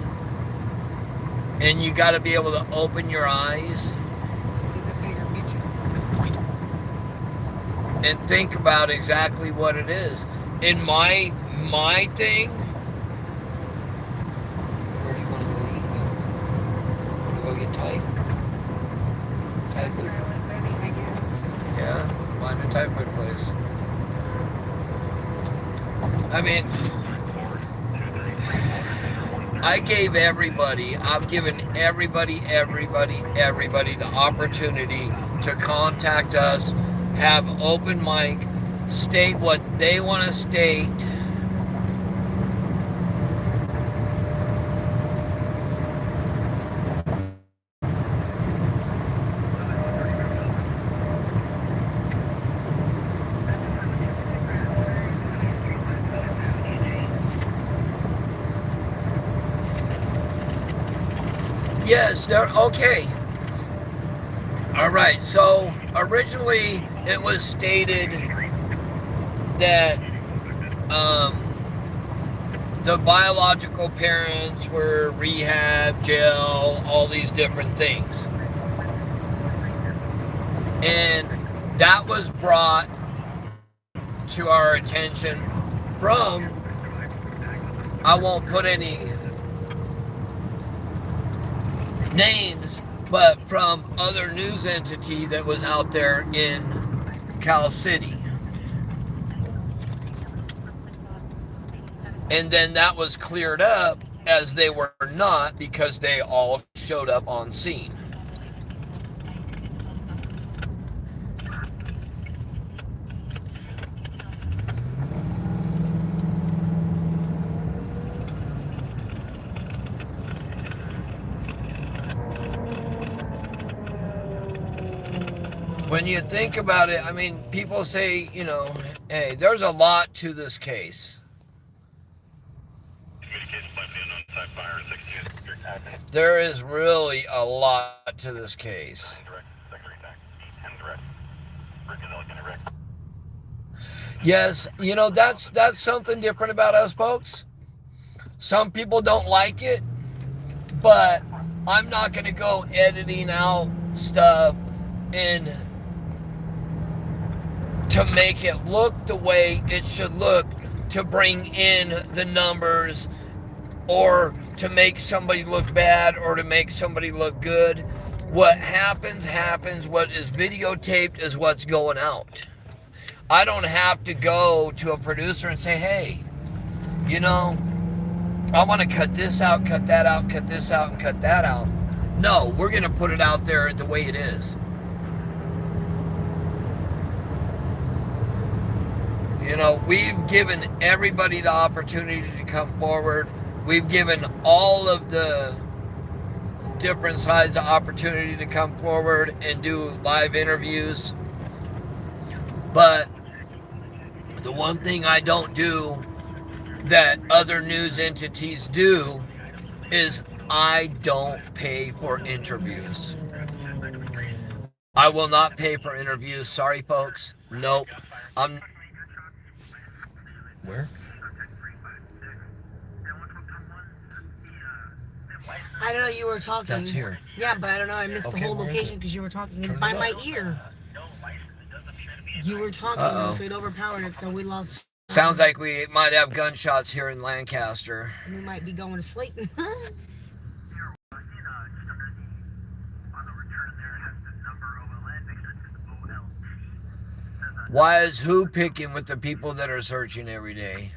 and you got to be able to open your eyes See the bigger picture. and think about exactly what it is. In my thing, where do you want to go eat? Want to go get Thai? Thai food? I guess. Yeah, find a Thai food place. I mean, I've given everybody the opportunity to contact us, have open mic, state what they want to state. Yes, they're okay. All right, so originally it was stated that the biological parents were rehab, jail, all these different things. And that was brought to our attention from, I won't put any names, but from other news entity that was out there in Cal City. And then that was cleared up as they were not, because they all showed up on scene. When you think about it, I mean, people say, you know, hey, there's a lot to this case. There is really a lot to this case. Yes, you know, that's something different about us folks. Some people don't like it, but I'm not going to go editing out stuff and to make it look the way it should look, to bring in the numbers, or to make somebody look bad or to make somebody look good. What happens. What is videotaped is what's going out. I don't have to go to a producer and say, hey, you know, I want to cut this out, cut that out, cut this out, and cut that out. No, we're going to put it out there the way it is. You know, we've given everybody the opportunity to come forward. We've given all of the different sides the opportunity to come forward and do live interviews. But the one thing I don't do that other news entities do is I don't pay for interviews. I will not pay for interviews. Sorry, folks. Nope. Where? I don't know, you were talking. That's here. Yeah, but I don't know, I missed the whole location because you were talking. It's by my ear. You were talking, so it overpowered it, so we lost. Sounds like we might have gunshots here in Lancaster. We might be going to sleep. Why is who picking with the people that are searching every day?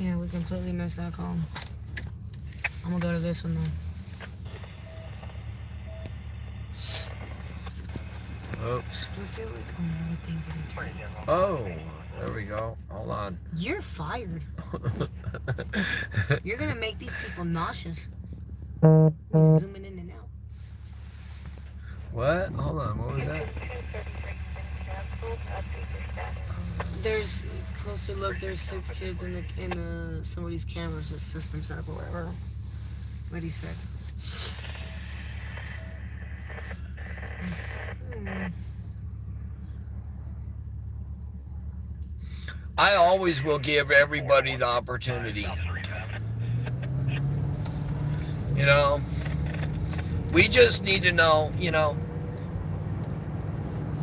Yeah, we completely missed that call. I'm gonna go to this one though. Oops. I feel like I'm really thinking. Oh, there we go. Hold on. You're fired. You're gonna make these people nauseous. Zooming in and out. What? Hold on. What was that? There's closer look. There's 6 kids in the somebody's cameras, the system set up or whatever. What he said. I always will give everybody the opportunity. You know, we just need to know,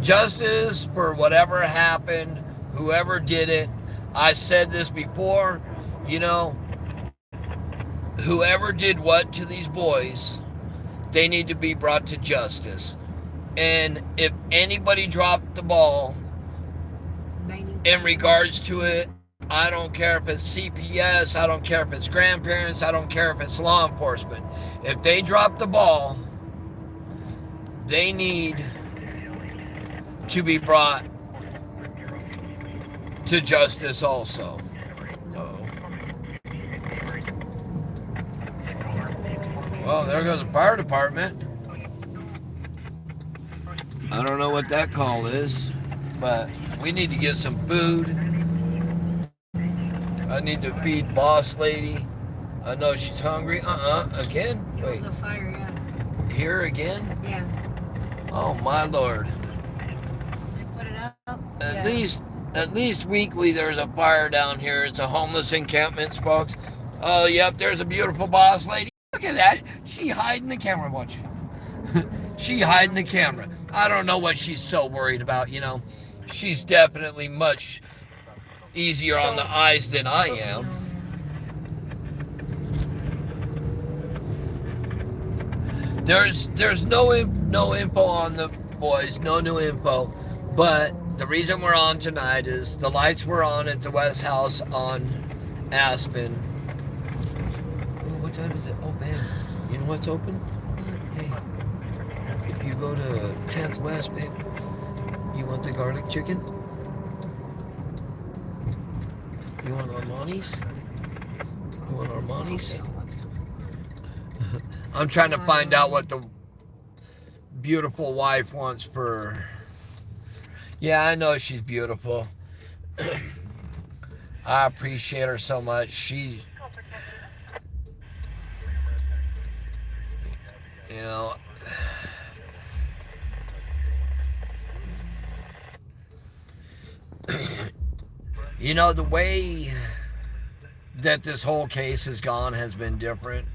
justice for whatever happened, whoever did it. I said this before, whoever did what to these boys, they need to be brought to justice. And if anybody dropped the ball in regards to it, I don't care if it's CPS, I don't care if it's grandparents, I don't care if it's law enforcement. If they drop the ball, they need to be brought to justice also. Well, there goes the fire department. I don't know what that call is, but we need to get some food. I need to feed boss lady. I know she's hungry. Again? It was a fire, yeah. Here again? Yeah. Oh my Lord. They put it up? At least weekly there's a fire down here. It's a homeless encampment, folks. Oh, yep, there's a beautiful boss lady. Look at that. She hiding the camera. Watch. She hiding the camera. I don't know what she's so worried about, She's definitely much easier on the eyes than I am. There's no info on the boys, no new info, but the reason we're on tonight is the lights were on at the West House on Aspen. Oh, what time is it? Oh, babe, you know what's open? Hey, if you go to 10th West, babe, you want the garlic chicken? You want Armani's? You want Armani's? I'm trying to find out what the beautiful wife wants for... Yeah, I know she's beautiful. I appreciate her so much. She... the way that this whole case has gone has been different.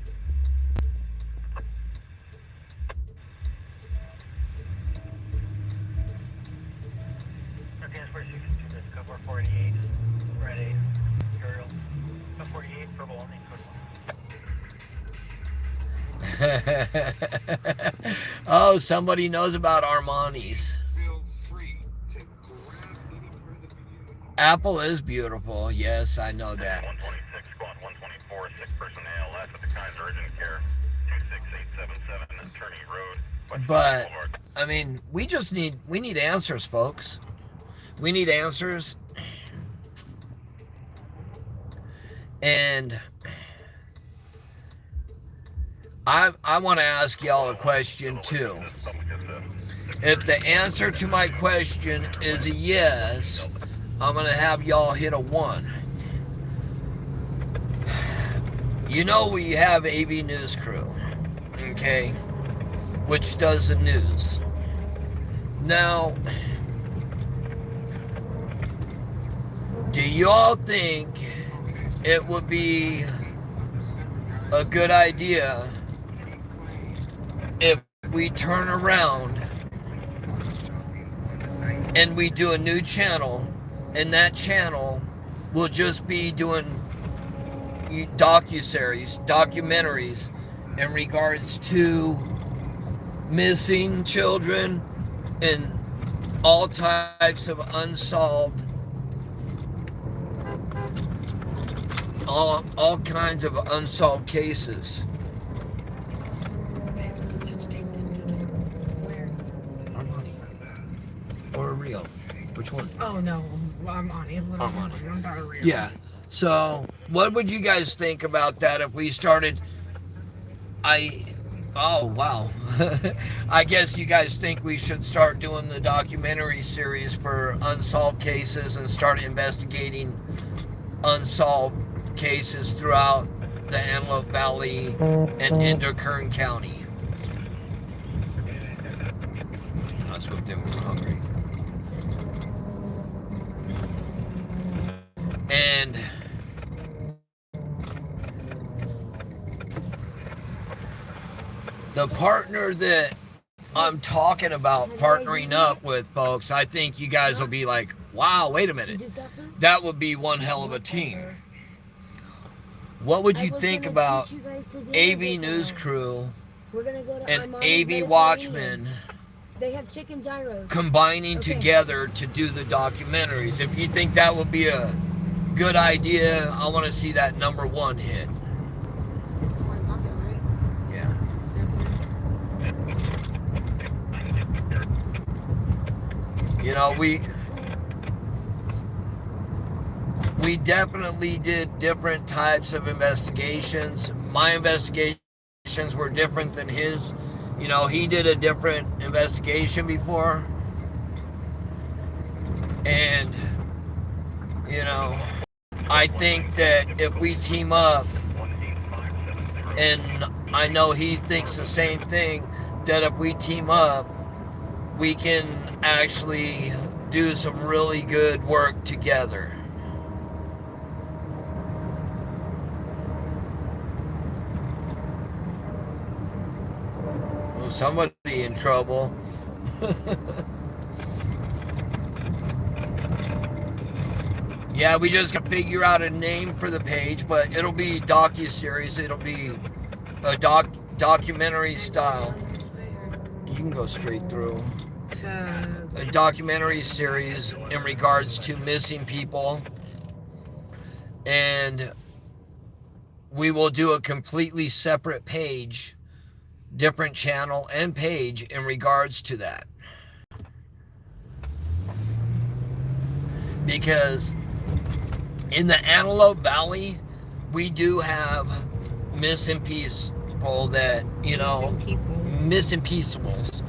Oh, somebody knows about Armani's. Apple is beautiful. Yes, I know that. 126 squad 124 6 personnel last at the Kaiser urgent care 26877 Attorney Road. But I mean, we need answers, folks. We need answers. And I want to ask y'all a question too. If the answer to my question is a yes, I'm going to have y'all hit a 1. We have AV News Crew, okay, which does the news. Now, do y'all think it would be a good idea if we turn around and we do a new channel, and that channel will just be doing documentaries in regards to missing children and all types of unsolved, all kinds of unsolved cases? Or Rio? Which one? Oh no, I'm on it. I'm not Rio. Yeah. So, what would you guys think about that if we started? Oh, wow. I guess you guys think we should start doing the documentary series for unsolved cases and start investigating unsolved cases throughout the Antelope Valley and into Kern County. That's what they were hungry. And the partner that I'm talking about partnering up with, folks, I think you guys will be like, wow, wait a minute. That would be one hell of a team. What would you think about AV News Crew and AV Watchmen They have chicken gyros. combining together to do the documentaries? If you think that would be a good idea, I want to see that #1 hit. It's the one in Pompano, right? Yeah. You know, we definitely did different types of investigations. My investigations were different than his. You know, he did a different investigation before. And, you know, I think that if we team up, and I know he thinks the same thing, that if we team up, we can actually do some really good work together. Well, somebody in trouble. Yeah, we just gotta figure out a name for the page, but it'll be docu-series. It'll be a documentary style. You can go straight through. A documentary series in regards to missing people, and we will do a completely separate page, different channel and page in regards to that, because in the Antelope Valley we do have missing people that, you know, missing peoples.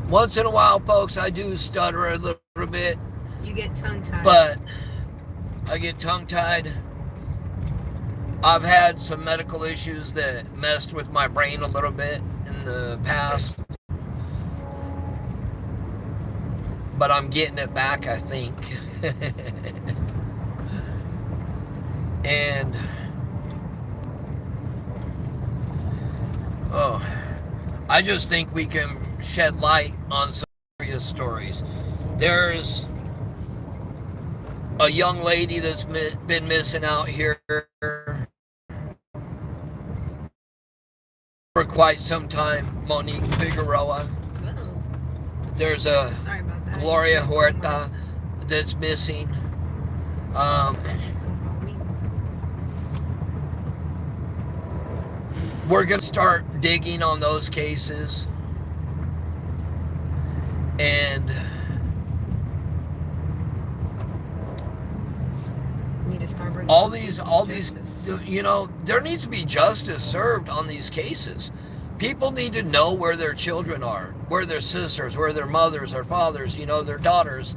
Once in a while, folks, I do stutter a little bit. You get tongue-tied. But I get tongue-tied. I've had some medical issues that messed with my brain a little bit in the past. But I'm getting it back, I think. And I just think we can shed light on some serious stories. There's a young lady that's been missing out here for quite some time, Monique Figueroa. There's a Gloria Huerta that's missing. We're going to start digging on those cases, and all these, you know, there needs to be justice served on these cases. People need to know where their children are, where their sisters, where their mothers or fathers, you know, their daughters,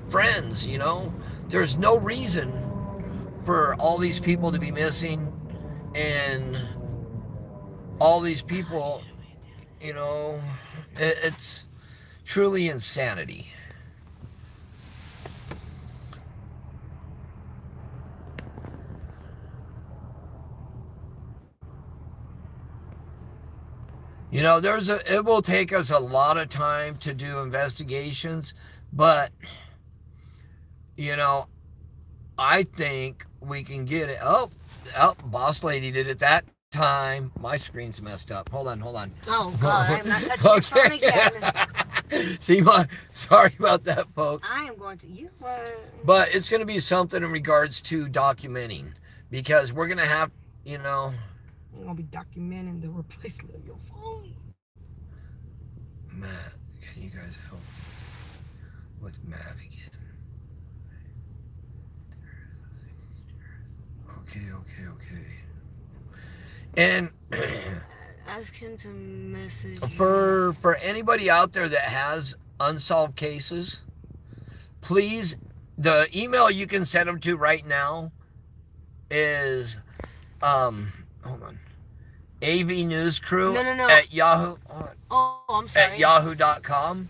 friends, you know. There's no reason for all these people to be missing, and all these people, you know, it's truly insanity. You know, it will take us a lot of time to do investigations, but, you know, I think we can get it. Oh, boss lady did it that time. My screen's messed up. Hold on. Oh, God, I'm not touching your phone again. See, sorry about that, folks. I am going to, But it's going to be something in regards to documenting, because we're going to have, you know, I'm going to be documenting the replacement of your phone. Matt, can you guys help with Matt again? Okay. And ask him to message for anybody out there that has unsolved cases, please, the email you can send them to right now is hold on, avnewscrew No. at yahoo I'm sorry. at yahoo.com,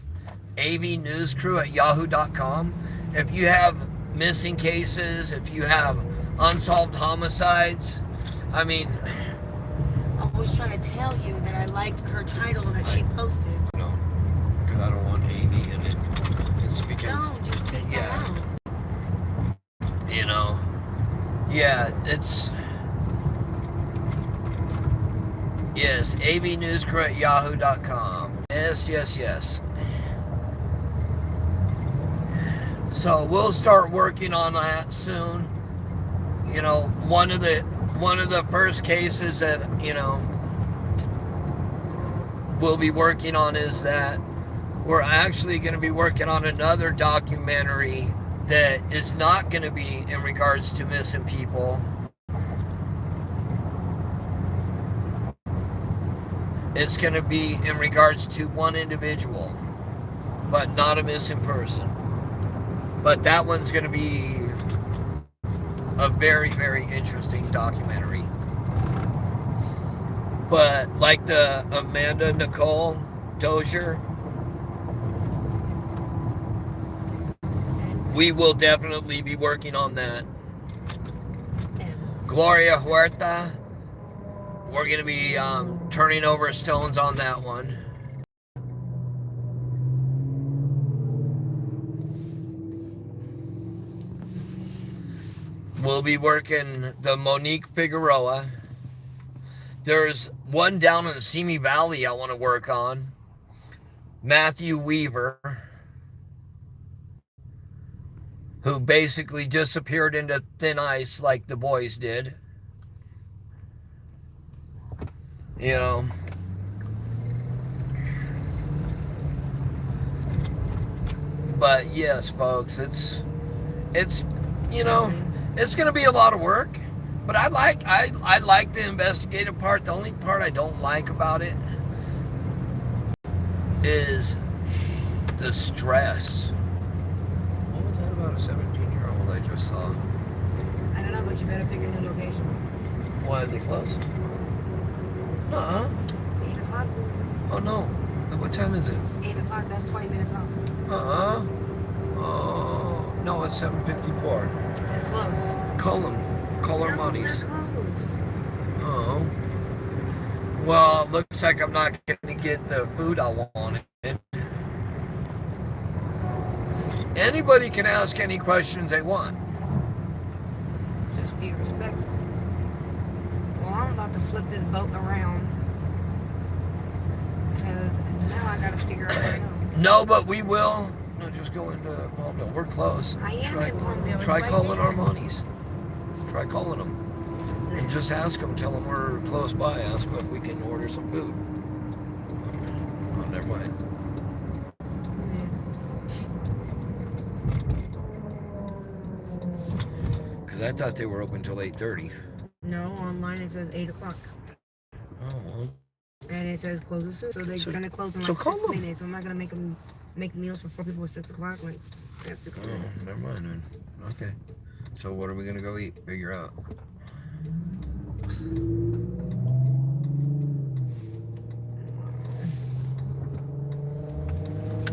avnewscrew at yahoo.com. If you have missing cases, if you have unsolved homicides, I mean, I was trying to tell you that I liked her title that she posted. no, because I don't want AV in it. It's because, No, just take that out. you know, yeah, it's, yes, avnewscrew at yahoo.com. Yes. So we'll start working on that soon. You know, one of the first cases that, you know, we'll be working on is that we're actually going to be working on another documentary that is not going to be in regards to missing people. It's going to be in regards to one individual, but not a missing person. But that one's going to be a very, very interesting documentary. But like the Amanda Nicole Dozier, we will definitely be working on that. Gloria Huerta, we're going to be turning over stones on that one. We'll be working the Monique Figueroa. There's one down in the Simi Valley I want to work on. Matthew Weaver, who basically disappeared into thin ice like the boys did. You know. But yes, folks, it's you know, it's going to be a lot of work, but I like the investigative part. The only part I don't like about it is the stress. What was that about a 17-year-old I just saw? I don't know, but you better pick a new location. Why are they closed? Nuh-uh. 8 o'clock. Oh no. What time is it? 8 o'clock, that's 20 minutes off. Uh-uh. Oh, no, it's 7:54. They're closed. Call our monies. They're closed. Oh. Well, it looks like I'm not going to get the food I wanted. Anybody can ask any questions they want. Just be respectful. Well, I'm about to flip this boat around. Because now I got to figure out where to go. No, but we will. No, just go into Palmdale. We're close. I am in Palmdale. Try right calling there. our monies. Try calling them. And just ask them. Tell them we're close by. Ask them if we can order some food. Oh, never mind. Because I thought they were open till 8:30. No, online it says 8 o'clock. Oh, well. And it says close soon. So they're going to close in so like call 6 them. minutes. I'm not going to make them make meals for 4 people at 6 o'clock. Like, that's 6 minutes. Never mind then. Okay. So what are we going to go eat? Figure out.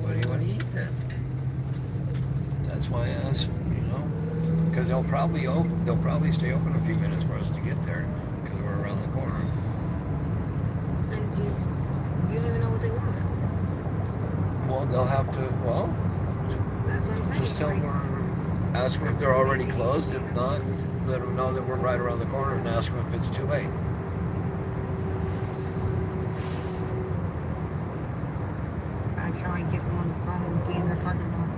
What do you want to eat then? That's why I asked, you know, because they'll probably stay open a few minutes for us to get there because we're around the corner. And you don't even know what they want. Well, they'll have to. Well, That's what I'm saying. just tell like, them ask them if they're already closed. If not, let them know that we're right around the corner and ask them if it's too late. That's how I get them on the phone, be in their parking lot.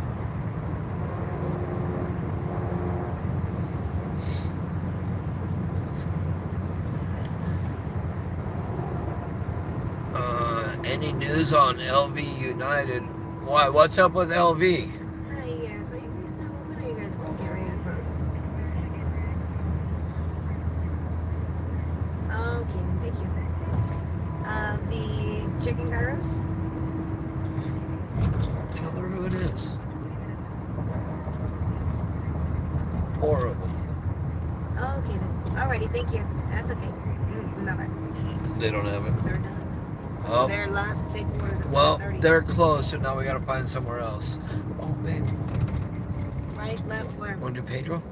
Any news on LV United? Why? What's up with LV? Hi, yeah, so you guys still open or you guys get ready to close? Okay, then taking Kairos? Tell her who it is. 4 of them. Oh, okay then. Alrighty, thank you. That's okay. Bye-bye. They don't have it. They're done. Oh. Their last take orders at Well, 7:30. they're closed, so now we gotta find somewhere else. Oh, babe. Right, left, where? Want to do Pedro?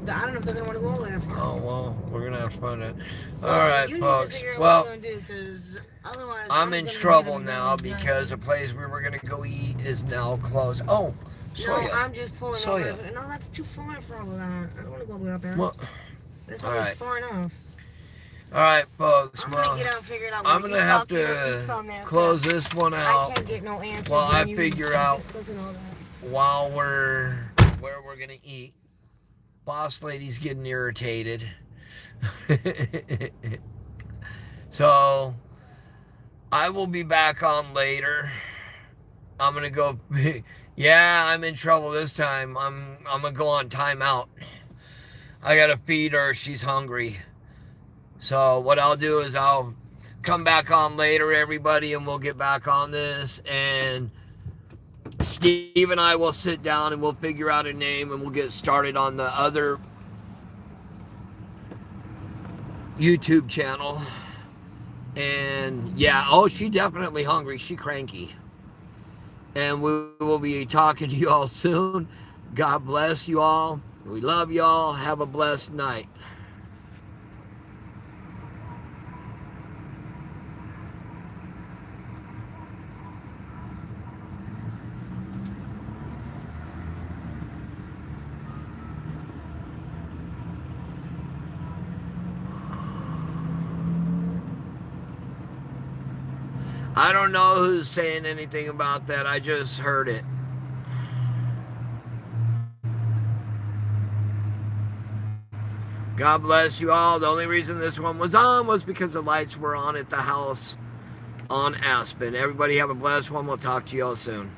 I don't know if they're gonna want to go all there. Oh, well, we're gonna have to find it. Alright, you folks. Need to figure out Well, what you're gonna do, 'cause otherwise I'm in gonna trouble be now because the place we were gonna go eat is now closed. Oh, soya. No, I'm just pulling Soya. over. No, that's too far for all of that. I don't want to go all the way out there. Well, This all one's right. far enough. Alright, folks. I'm well, gonna get out and figure it out. I'm When gonna you have talk your peeps to on there, close this one I out can't get no answers. while I when you figure out discuss and all that. while we're where we're gonna eat. Boss lady's getting irritated. So I will be back on later. I'm gonna go. Yeah, I'm in trouble this time. I'm gonna go on timeout. I gotta feed her. She's hungry. So what I'll do is I'll come back on later, everybody, and we'll get back on this. And Steve and I will sit down and we'll figure out a name and we'll get started on the other YouTube channel. And yeah, oh, she definitely hungry. She cranky. And we will be talking to you all soon. God bless you all. We love you all. Have a blessed night. I don't know who's saying anything about that. I just heard it. God bless you all. The only reason this one was on was because the lights were on at the house on Aspen. Everybody have a blessed one. We'll talk to you all soon.